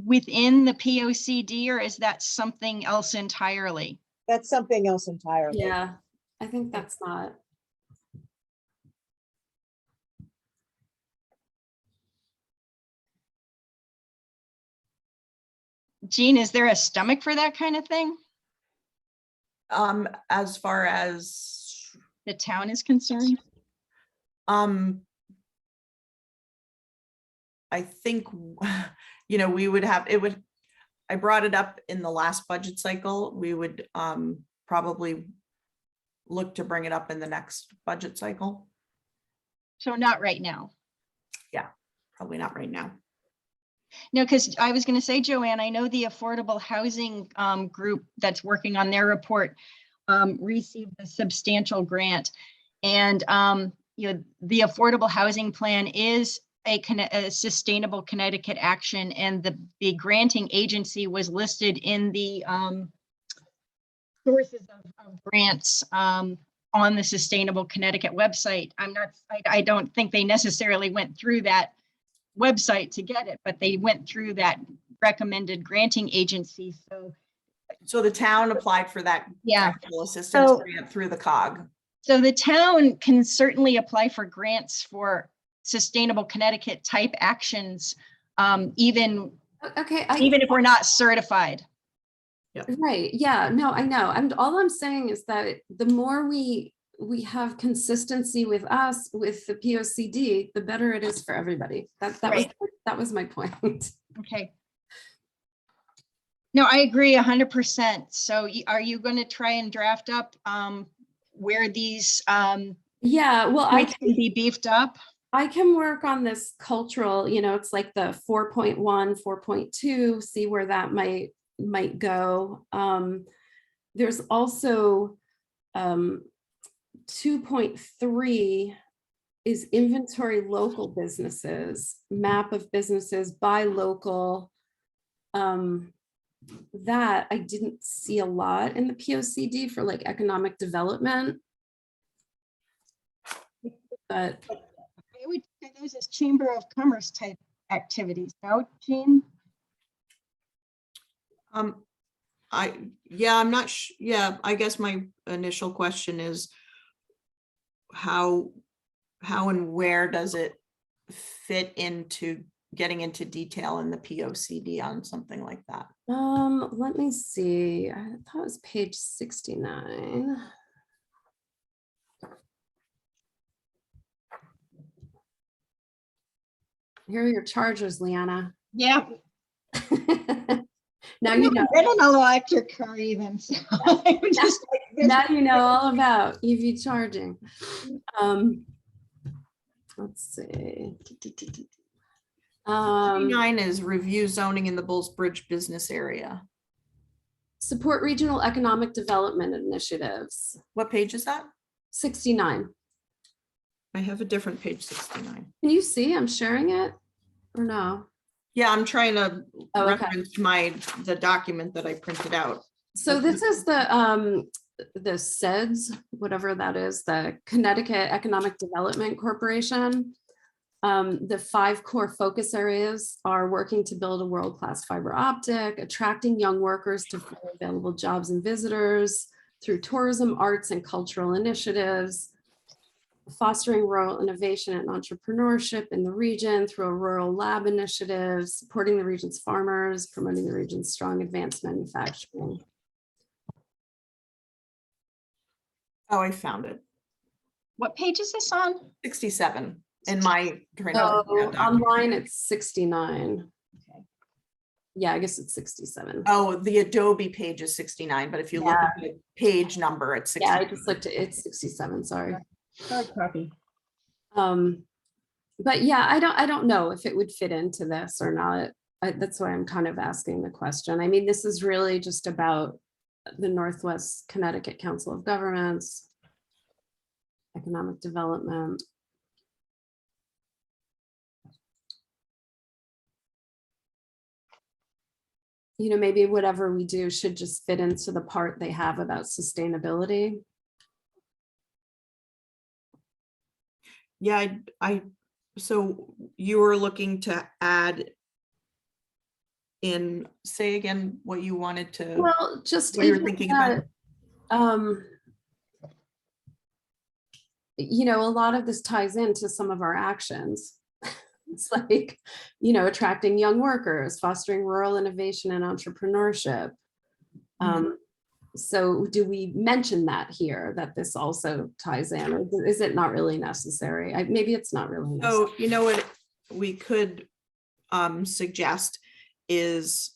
within the POCD, or is that something else entirely? That's something else entirely. Yeah, I think that's not. Jean, is there a stomach for that kind of thing? As far as, The town is concerned? I think, we would have, I brought it up in the last budget cycle. We would probably look to bring it up in the next budget cycle. So not right now. Probably not right now. No, because I was going to say, Joanne, I know the affordable housing group that's working on their report received a substantial grant. And the affordable housing plan is a sustainable Connecticut action, and the granting agency was listed in the sources of grants on the Sustainable Connecticut website. I don't think they necessarily went through that website to get it, but they went through that recommended granting agency. So the town applied for that Yeah. technical assistance So- grant through the COG. So the town can certainly apply for grants for sustainable Connecticut type actions, even Okay, if we're not certified. right, yeah, no, I know. All I'm saying is that the more we have consistency with us, with the POCD, the better it is for everybody. That was my point. Okay. No, I agree 100%. So are you going to try and draft up where these Yeah, well, points can be beefed up? I can work on this cultural, it's like the 4.1, 4.2, see where that might go. There's also 2.3 is inventory local businesses, map of businesses by local. That I didn't see a lot in the POCD for like economic development. But I would say those as Chamber of Commerce type activities, no, Jean? I'm not, I guess my initial question is how and where does it fit into getting into detail in the POCD on something like that? let me see. I thought it was page 69. Here are your chargers, Leanna. Yeah. Now you know. Been an electric car even, so I'm just like, Now you know all about EV charging. Let's see. 9 is review zoning in the Bulls Bridge business area. Support regional economic development initiatives. What page is that? 69. I have a different page, 69. Can you see I'm sharing it or no? Yeah, I'm trying to Oh, okay. reference the document that I printed out. So this is the CEDS, whatever that is, the Connecticut Economic Development Corporation. The 5 core focus areas are working to build a world-class fiber optic, attracting young workers to fill available jobs and visitors through tourism, arts, and cultural initiatives, fostering rural innovation and entrepreneurship in the region through a rural lab initiative, supporting the region's farmers, promoting the region's strong advanced manufacturing. Oh, I found it. what page is this on? 67 in my. So online it's 69. Okay. Yeah, I guess it's 67. Oh, the Adobe page is 69, but if you look at the page number, it's Yeah, 60. I just looked at it's 67, sorry. Hard copy. But yeah, I don't know if it would fit into this or not. That's why I'm kind of asking the question. I mean, this is really just about the Northwest Connecticut Council of Governments, economic development. Maybe whatever we do should just fit into the part they have about sustainability. Yeah, so you were looking to add in, say again, what you wanted to, Well, just what you were even thinking about. that, a lot of this ties into some of our actions. It's like, attracting young workers, fostering rural innovation and entrepreneurship. So do we mention that here, that this also ties in, or is it not really necessary? Maybe it's not really necessary. So you know what we could suggest is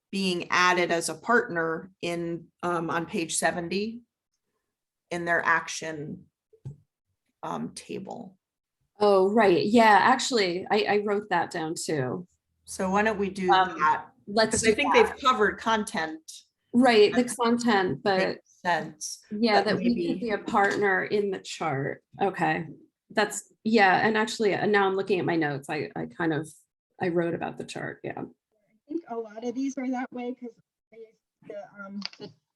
being added as a partner in on page 70. in their action table. Oh, right. Yeah, actually, I wrote that down too. So why don't we do Um, that? Let's Because I do think that. they've covered content. Right, the content, but Makes sense. yeah, but that we could maybe- be a partner in the chart. Okay, that's, yeah, and actually, now I'm looking at my notes. I wrote about the chart, yeah. I think a lot of these are that way because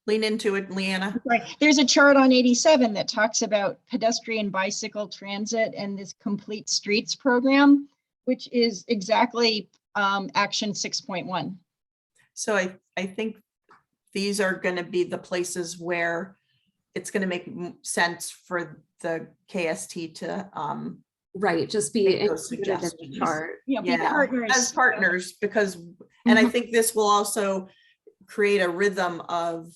Lean into it, Leanna. right. There's a chart on 87 that talks about pedestrian bicycle transit and this complete streets program, which is exactly action 6.1. So I think these are going to be the places where it's going to make sense for the KST to Right, just be Make those included in the suggestions. chart. Yeah, be yeah, partners. as partners, because, and I Mhm. think this will also create a rhythm of,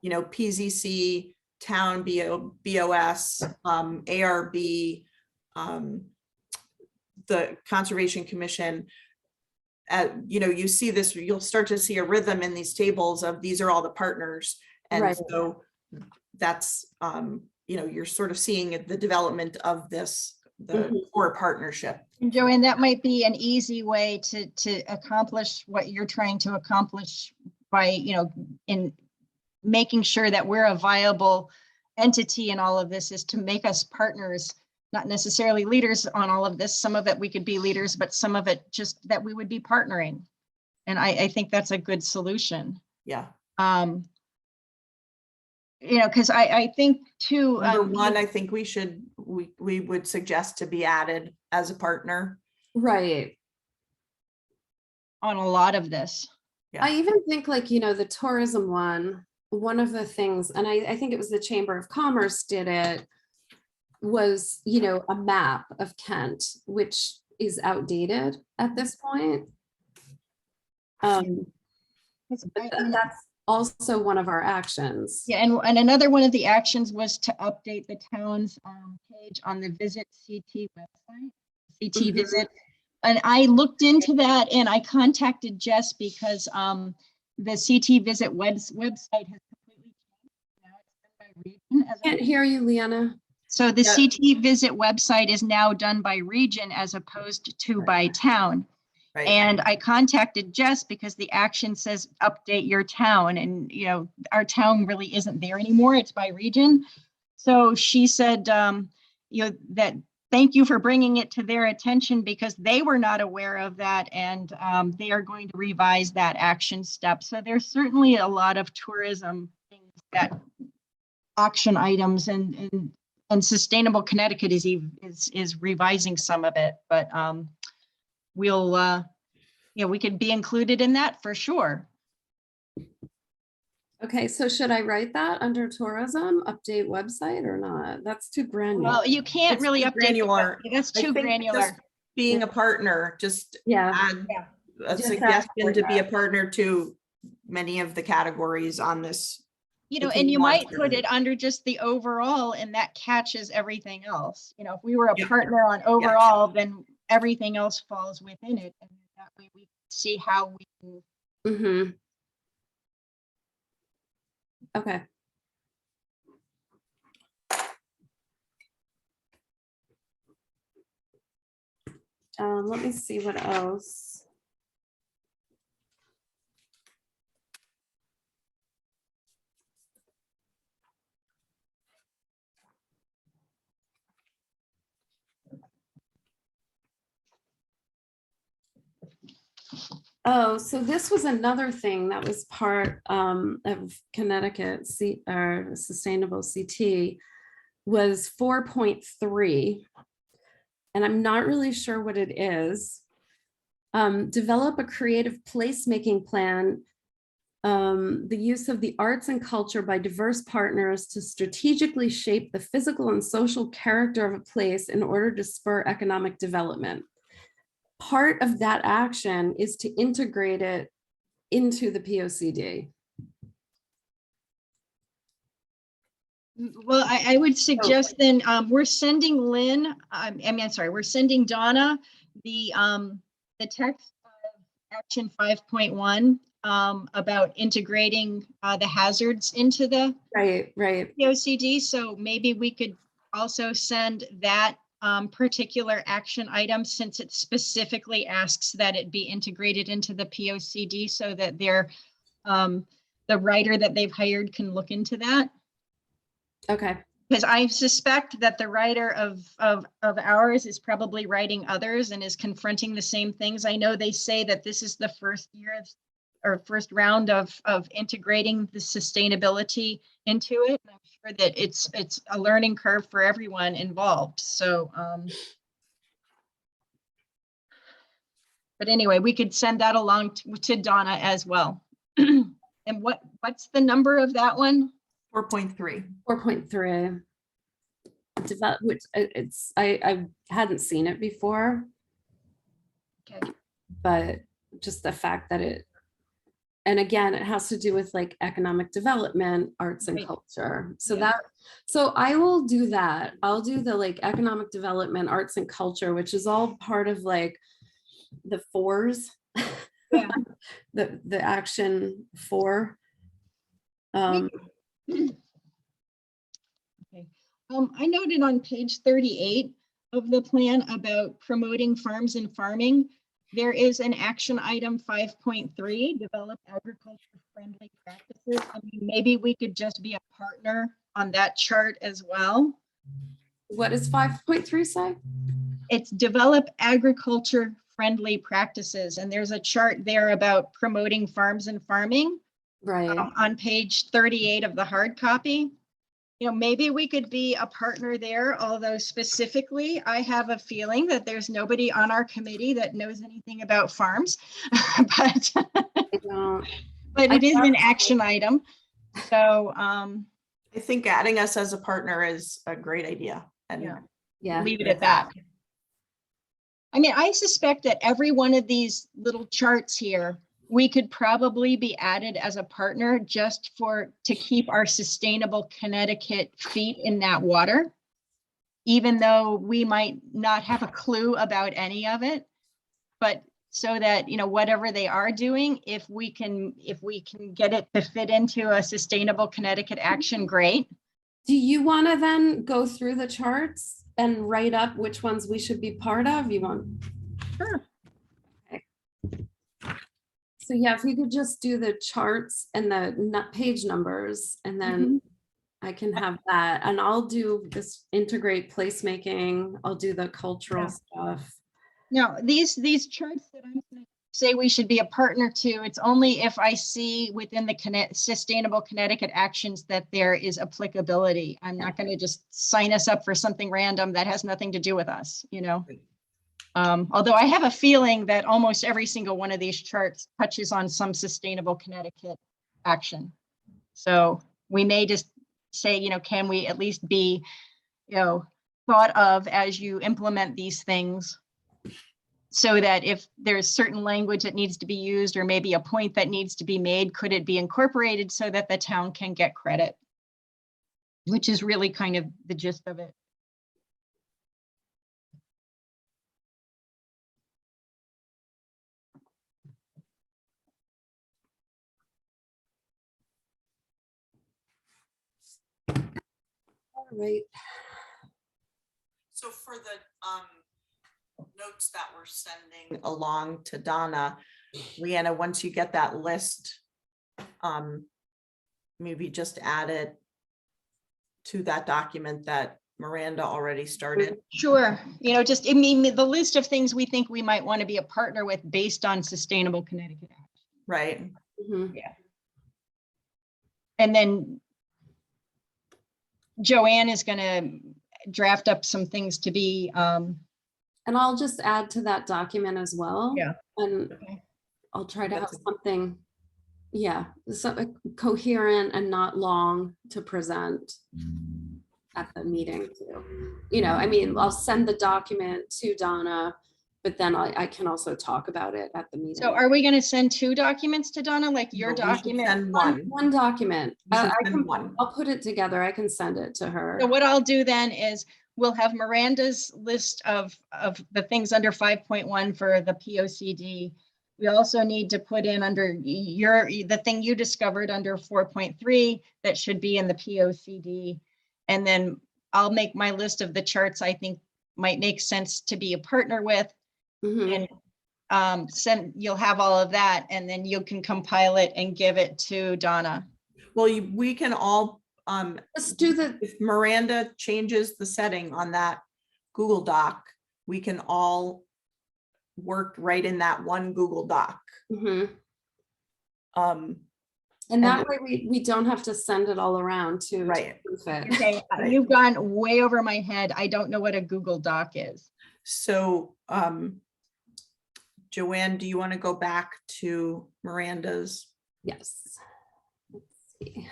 you know, PZC, town BOS, ARB, the Conservation Commission. You know, you see this, you'll start to see a rhythm in these tables of these are all the partners. And Right. so that's, you know, you're sort of seeing the development of this, the Mhm. core partnership. And Joanne, that might be an easy way to accomplish what you're trying to accomplish by, you know, in making sure that we're a viable entity in all of this is to make us partners, not necessarily leaders on all of this. Some of it we could be leaders, but some of it just that we would be partnering. And I think that's a good solution. Yeah. You know, because I think too. Number one, I think we would suggest to be added as a partner. Right. On a lot of this. Yeah. I even think like, you know, the tourism one of the things, and I think it was the Chamber of Commerce did it, was, you know, a map of Kent, which is outdated at this point. That's also one of our actions. Yeah, and another one of the actions was to update the town's page on the Visit CT website, CT Mhm. Visit. And I looked into that and I contacted Jess because the CT Visit website has completely changed. Now it's done by region as Can't hear you, Leanna. so the Yeah. CT Visit website is now done by region as opposed to by town. Right. And I contacted Jess because the action says update your town, and you know, our town really isn't there anymore. It's by region. So she said, you know, that thank you for bringing it to their attention because they were not aware of that, and they are going to revise that action step. So there's certainly a lot of tourism things that action items and Sustainable Connecticut is revising some of it, but we'll, yeah, we could be included in that for sure. Okay, so should I write that under tourism, update website or not? That's too granular. Well, you can't It's really too update. granular. That's I too think granular. just being a partner, just Yeah, add Yeah. a Just add suggestion to be a that. partner to many of the categories on this. You know, the and you table might after. put it under just the overall and that catches everything else. You know, if we were a Yeah. partner on overall, then everything else falls within it. And that way we see how we can. mm-hmm. Okay. Let me see what else. Oh, so this was another thing that was part of Connecticut Sustainable CT was 4.3. And I'm not really sure what it is. Develop a creative placemaking plan, the use of the arts and culture by diverse partners to strategically shape the physical and social character of a place in order to spur economic development. Part of that action is to integrate it into the POCD. Well, I would suggest then we're sending Lynn, we're sending Donna the text of action 5.1 about integrating the hazards into the Right, right. POCD. So maybe we could also send that particular action item, since it specifically asks that it be integrated into the POCD, so that they're the writer that they've hired can look into that. Okay. Because I suspect that the writer of ours is probably writing others and is confronting the same things. I know they say that this is the first year or first round of integrating the sustainability into it. And I'm sure that it's a learning curve for everyone involved. So, but anyway, we could send that along to Donna as well. And what's the number of that one? 4.3. 4.3. Develop, which I hadn't seen it before, Okay. but just the fact that it, and again, it has to do with like economic development, arts and Right. culture. So Yeah. so I will do that. I'll do the like economic development, arts and culture, which is all part of like the fours. Yeah. the action 4. Okay. I noted on page 38 of the plan about promoting farms and farming, there is an action item 5.3, develop agriculture friendly practices. I mean, maybe we could just be a partner on that chart as well. What does 5.3 say? It's develop agriculture friendly practices. And there's a chart there about promoting farms and farming Right. on page 38 of the hard copy. You know, maybe we could be a partner there, although specifically, I have a feeling that there's nobody on our committee that knows anything about farms, but I don't. it is an action item. So I think adding us as a partner is a great idea. And Yeah. Yeah. leave it at that. I mean, I suspect that every one of these little charts here, we could probably be added as a partner just to keep our sustainable Connecticut feet in that water, even though we might not have a clue about any of it. But so that, you know, whatever they are doing, if we can get it to fit into a sustainable Connecticut action, great. Do you want to then go through the charts and write up which ones we should be part of? You want? Sure. So yeah, if you could just do the charts and the page numbers, and then I can have that, and I'll do this integrate placemaking. I'll do the cultural stuff. Now, these charts that I'm going to say we should be a partner to, it's only if I see within the Sustainable Connecticut actions that there is applicability. I'm not going to just sign us up for something random that has nothing to do with us, you know? Although I have a feeling that almost every single one of these charts touches on some Sustainable Connecticut action. So we may just say, you know, can we at least be, you know, thought of as you implement these things, so that if there's certain language that needs to be used, or maybe a point that needs to be made, could it be incorporated so that the town can get credit? Which is really kind of the gist of it. All right. so for the notes that we're sending along to Donna, Leanna, once you get that list, maybe just add it to that document that Miranda already started. Sure. You know, just, I mean, the list of things we think we might want to be a partner with based on Sustainable Connecticut. Right. Mhm. And then Joanne is going to draft up some things to be, And I'll just add to that document as well. Yeah. And Okay. I'll try to have That's- something, yeah, so coherent and not long to present at the meeting too. You know, I mean, I'll send the document to Donna, but then I can also talk about it at the meeting. so are we going to send 2 documents to Donna, like your No, we should document? send one. One document. We should I send can, one. I'll put it together. I can send it to her. So what I'll do then is we'll have Miranda's list of the things under 5.1 for the POCD. We also need to put in under the thing you discovered under 4.3 that should be in the POCD. And then I'll make my list of the charts I think might make sense to be a partner with. Mhm. And you'll have all of that, and then you can compile it and give it to Donna. Well, we can all, Let's do the, if Miranda changes the setting on that Google Doc, we can all work right in that one Google Doc. mhm. Um, And that way we don't have to send it all around to Right. proof it. Okay, Right. you've gone way over my head. I don't know what a Google Doc is. so, Joanne, do you want to go back to Miranda's? Yes. Let's see.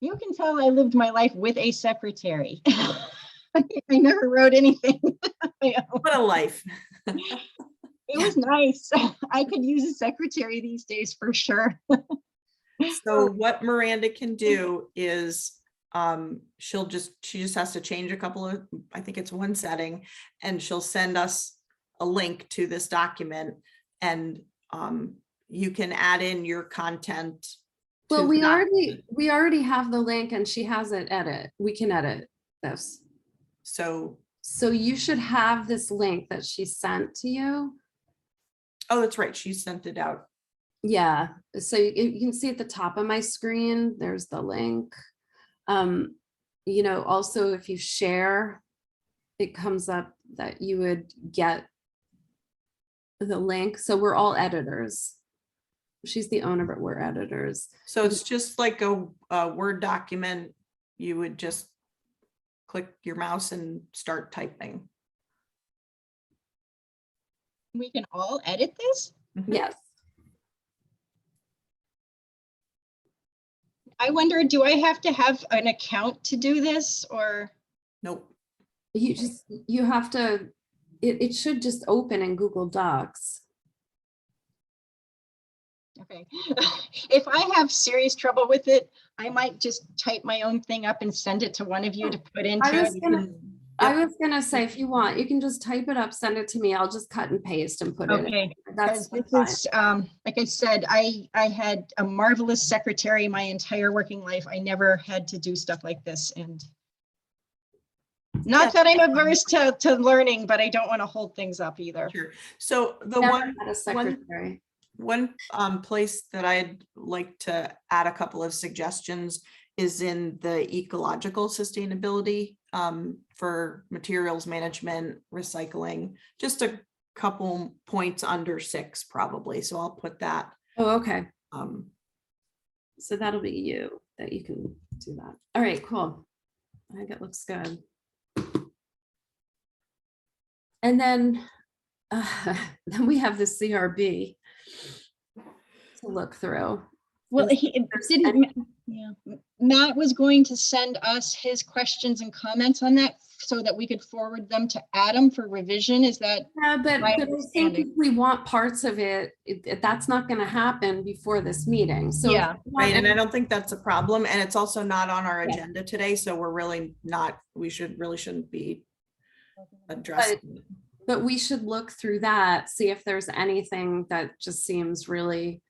You can tell I lived my life with a secretary. I never wrote anything. What a life. It was nice. I could use a secretary these days for sure. So what Miranda can do is, she just has to change a couple of, I think it's one setting, and she'll send us a link to this document, and you can add in your content. Well, to we that. already have the link and she has it edit. We can edit this. So, So you should have this link that she sent to you. oh, that's right, she sent it out. Yeah, so you can see at the top of my screen, there's the link. You know, also if you share, it comes up that you would get the link. So we're all editors. She's the owner, but we're editors. So it's just like a Word document. You would just click your mouse and start typing. We can all edit this? Yes. I wonder, do I have to have an account to do this or? Nope. You have to, it should just open in Google Docs. Okay. If I have serious trouble with it, I might just type my own thing up and send it to one of you to put into I was it. gonna say, if you want, you can just type it up, send it to me. I'll just cut and paste and put it in. Okay, That's because fine. this is, like I said, I had a marvelous secretary my entire working life. I never had to do stuff like this, and not that I'm averse to learning, but I don't want to hold things up either. Sure. So the Never one had a secretary. place that I'd like to add a couple of suggestions is in the ecological sustainability for materials management, recycling, just a couple points under 6 probably. So I'll put that. Oh, okay. So that'll be you that you can do that. All right, cool. I think it looks good. And then then we have the CRB to look through. Well, And he there's didn't, yeah, Matt was going to send us his questions and comments on that so that we could forward them to Adam for revision. Is that? Yeah, but my I think if understanding. we want parts of it, that's not going to happen before this meeting. So if Yeah, you want right, and I any- don't think that's a problem, and it's also not on our Yeah. agenda today, so we're really not, we shouldn't be addressing. but we should look through that, see if there's anything that just seems really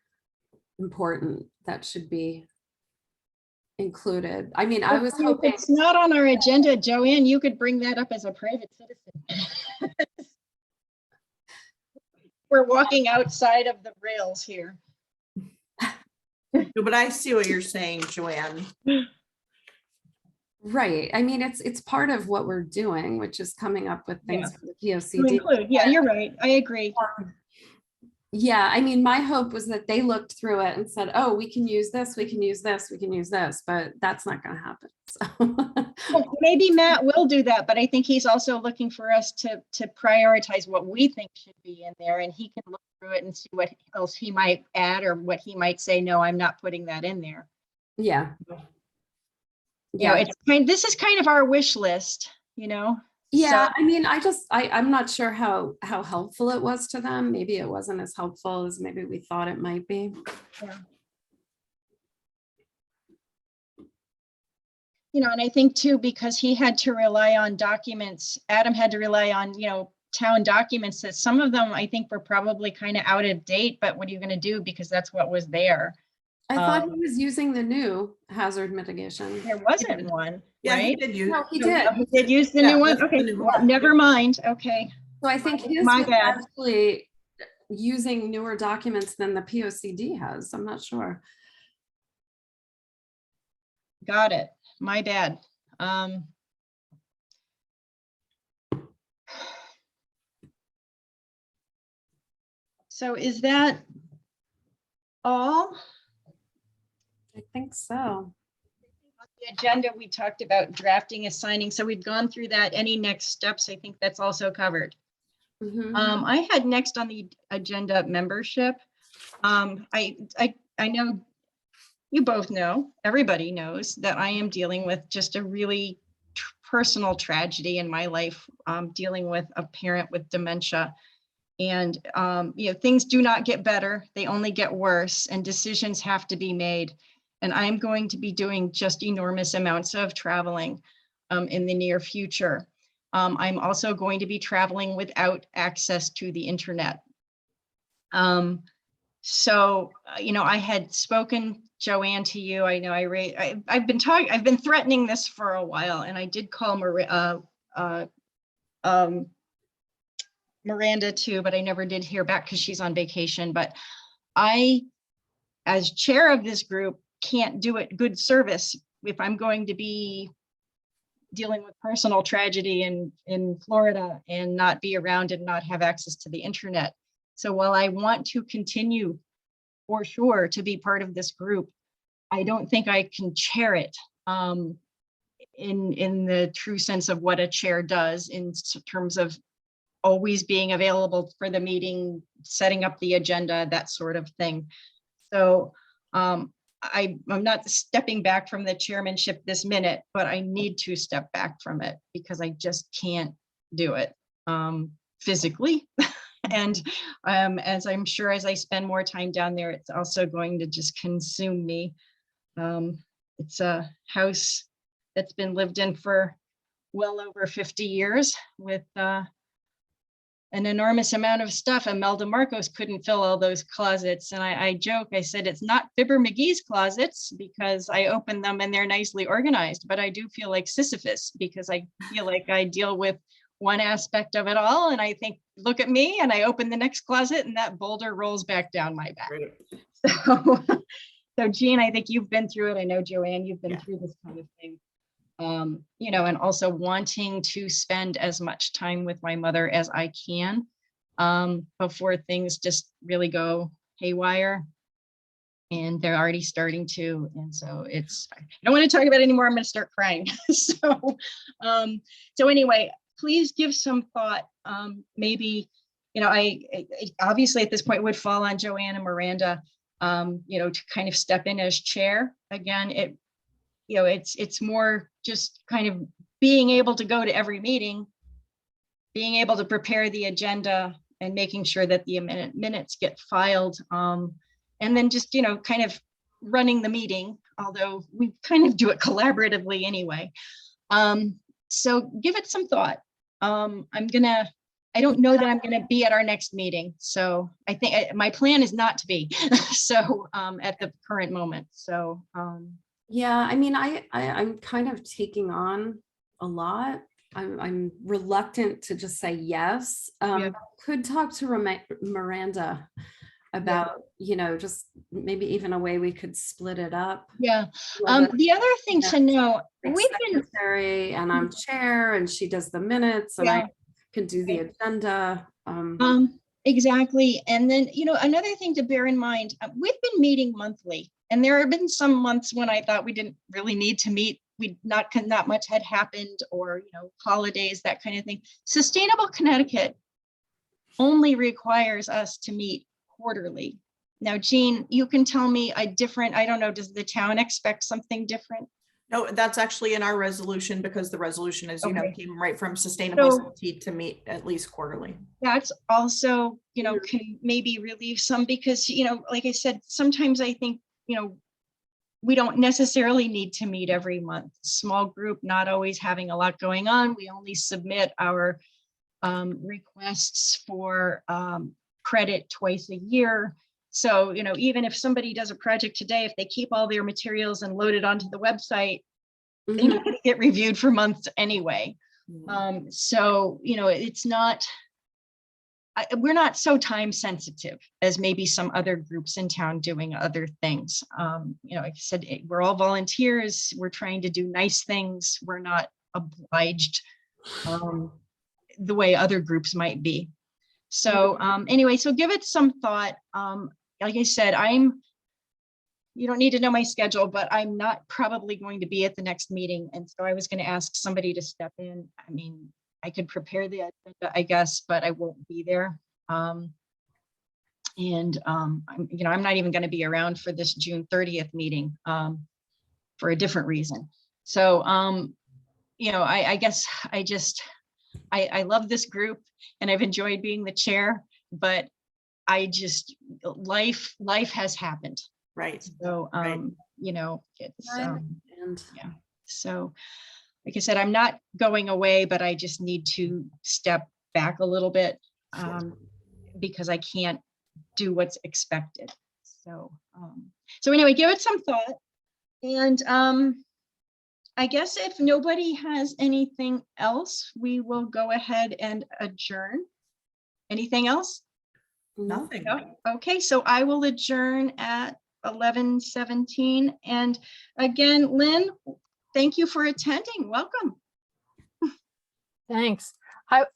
important that should be included. I mean, I was if hoping, it's not on our agenda, Joanne, you could bring that up as a private citizen. We're walking outside of the rails here. No, but I see what you're saying, Joanne. right, I mean, it's part of what we're doing, which is coming up with things for the To POCD. include, yeah, you're right. I agree. Yeah, I mean, my hope was that they looked through it and said, oh, we can use this, we can use this, we can use this, but that's not gonna happen. So Well, maybe Matt will do that, but I think he's also looking for us to prioritize what we think should be in there, and he can look through it and see what else he might add or what he might say, no, I'm not putting that in there. yeah. You know, Yeah, this is kind of our wish list, you know? yeah, So- I mean, I'm not sure how helpful it was to them. Maybe it wasn't as helpful as maybe we thought it might be. you know, and I think too, because he had to rely on documents, Adam had to rely on, you know, town documents that some of them I think were probably kind of out of date, but what are you going to do? Because that's what was there. I thought Um, he was using the new hazard mitigation. There wasn't one, Yeah, he right? did use. No, he no, did. Oh, he did use the Yeah, new one? that's the Okay, new well, one. never mind. Okay, So I think his My was bad. actually using newer documents than the POCD has. I'm not sure. got it. My bad. So is that all? I think so. The agenda, we talked about drafting, assigning, so we've gone through that. Any next steps? I think that's also covered. Mhm. I had next on the agenda membership. I know you both know, everybody knows that I am dealing with just a really personal tragedy in my life, dealing with a parent with dementia. And, you know, things do not get better. They only get worse, and decisions have to be made. And I'm going to be doing just enormous amounts of traveling in the near future. I'm also going to be traveling without access to the internet. So, you know, I had spoken, Joanne, to you. I know I've been threatening this for a while, and I did call Miranda too, but I never did hear back because she's on vacation. But I, as chair of this group, can't do it good service if I'm going to be dealing with personal tragedy in Florida and not be around and not have access to the internet. So while I want to continue for sure to be part of this group, I don't think I can chair it in the true sense of what a chair does in terms of always being available for the meeting, setting up the agenda, that sort of thing. So I'm not stepping back from the chairmanship this minute, but I need to step back from it because I just can't do it physically. And as I'm sure as I spend more time down there, it's also going to just consume me. It's a house that's been lived in for well over 50 years with an enormous amount of stuff. Imelda Marcos couldn't fill all those closets. And I joke, I said, it's not Fibber McGee's closets because I open them and they're nicely organized, but I do feel like Sisyphus because I feel like I deal with one aspect of it all. And I think, look at me, and I open the next closet and that boulder rolls back down my back. So Jean, I think you've been through it. I know Joanne, you've been through this kind of thing. You know, and also wanting to spend as much time with my mother as I can before things just really go haywire. And they're already starting to. And so I don't want to talk about it anymore. I'm going to start crying. So anyway, please give some thought. Maybe, you know, I obviously at this point would fall on Joanne and Miranda, you know, to kind of step in as chair. Again, you know, it's more just kind of being able to go to every meeting, being able to prepare the agenda and making sure that the minutes get filed. And then just, you know, kind of running the meeting, although we kind of do it collaboratively anyway. So give it some thought. I don't know that I'm going to be at our next meeting. So I think my plan is not to be so at the current moment. So Yeah, I mean, I'm kind of taking on a lot. I'm reluctant to just say yes. Yeah. Could talk to Miranda about, you know, just maybe even a way we could split it up. Yeah. Whether The other thing to know, like we've been, secretary and I'm chair and she does the minutes and Yeah. I can do the agenda. exactly. And then, you know, another thing to bear in mind, we've been meeting monthly, and there have been some months when I thought we didn't really need to meet. Not much had happened, or, you know, holidays, that kind of thing. Sustainable Connecticut only requires us to meet quarterly. Now, Jean, you can tell me I don't know, does the town expect something different? No, that's actually in our resolution because the resolution, as you know, Okay. came right from Sustainable So- City to meet at least quarterly. That's also, you know, can maybe relieve some, because, you know, like I said, sometimes I think, you know, we don't necessarily need to meet every month. Small group, not always having a lot going on. We only submit our requests for credit twice a year. So, you know, even if somebody does a project today, if they keep all their materials and load it onto the website, they're Mhm. not going to get reviewed for months anyway. So, you know, it's not, we're not so time sensitive as maybe some other groups in town doing other things. You know, like I said, we're all volunteers. We're trying to do nice things. We're not obliged the way other groups might be. So anyway, so give it some thought. Like I said, you don't need to know my schedule, but I'm not probably going to be at the next meeting. And so I was going to ask somebody to step in. I mean, I could prepare the agenda, I guess, but I won't be there. I'm not even going to be around for this June 30th meeting for a different reason. So, you know, I guess I love this group and I've enjoyed being the chair, but life has happened. Right. So, Right. you know, it's, And yeah. So, like I said, I'm not going away, but I just need to step back a little bit because I can't do what's expected. So, so anyway, give it some thought. And I guess if nobody has anything else, we will go ahead and adjourn. Anything else? Nothing. No? Okay, so I will adjourn at 11:17. And again, Lynn, thank you for attending. Welcome. Thanks.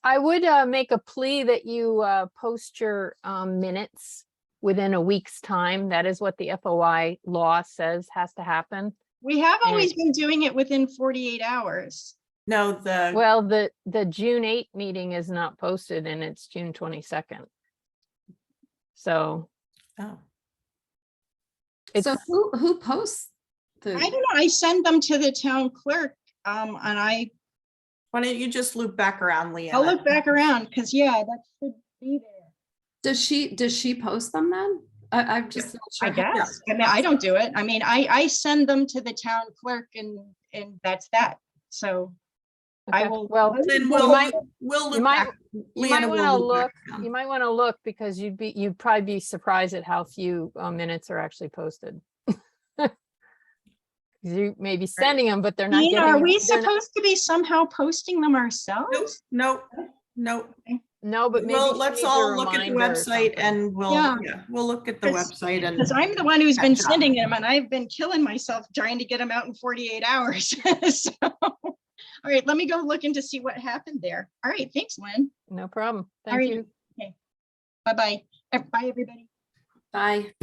I would make a plea that you post your minutes within a week's time. That is what the FOI law says has to happen. We have always been doing it within 48 hours. No, the, Well, the June 8 meeting is not posted and it's June 22nd. So oh, it's, so who posts the? I don't know. I send them to the town clerk and why don't you just loop back around, Leanna? I'll look back around because yeah, that should be there. Does she post them then? I'm just not I sure. guess. I mean, I don't do it. I mean, I send them to the town clerk and that's that. So I okay. will. Well, Then you we'll might- loop might- back. you Leanna might will want to loop back look, around. you might want to look because you'd probably be surprised at how few minutes are actually posted. You may be sending them, but they're not Nina, getting. are we they're not- supposed to be somehow posting them ourselves? Nope. No, but maybe. Well, she let's needs a all look at the reminder or website something. and Yeah. we'll look at the website and. Because I'm the one who's been Catch up. sending them and I've been killing myself trying to get them out in 48 hours. So, all right, let me go looking to see what happened there. All right, thanks, Lynn. No problem. All Thank right. you. Bye-bye. Bye, everybody. Bye.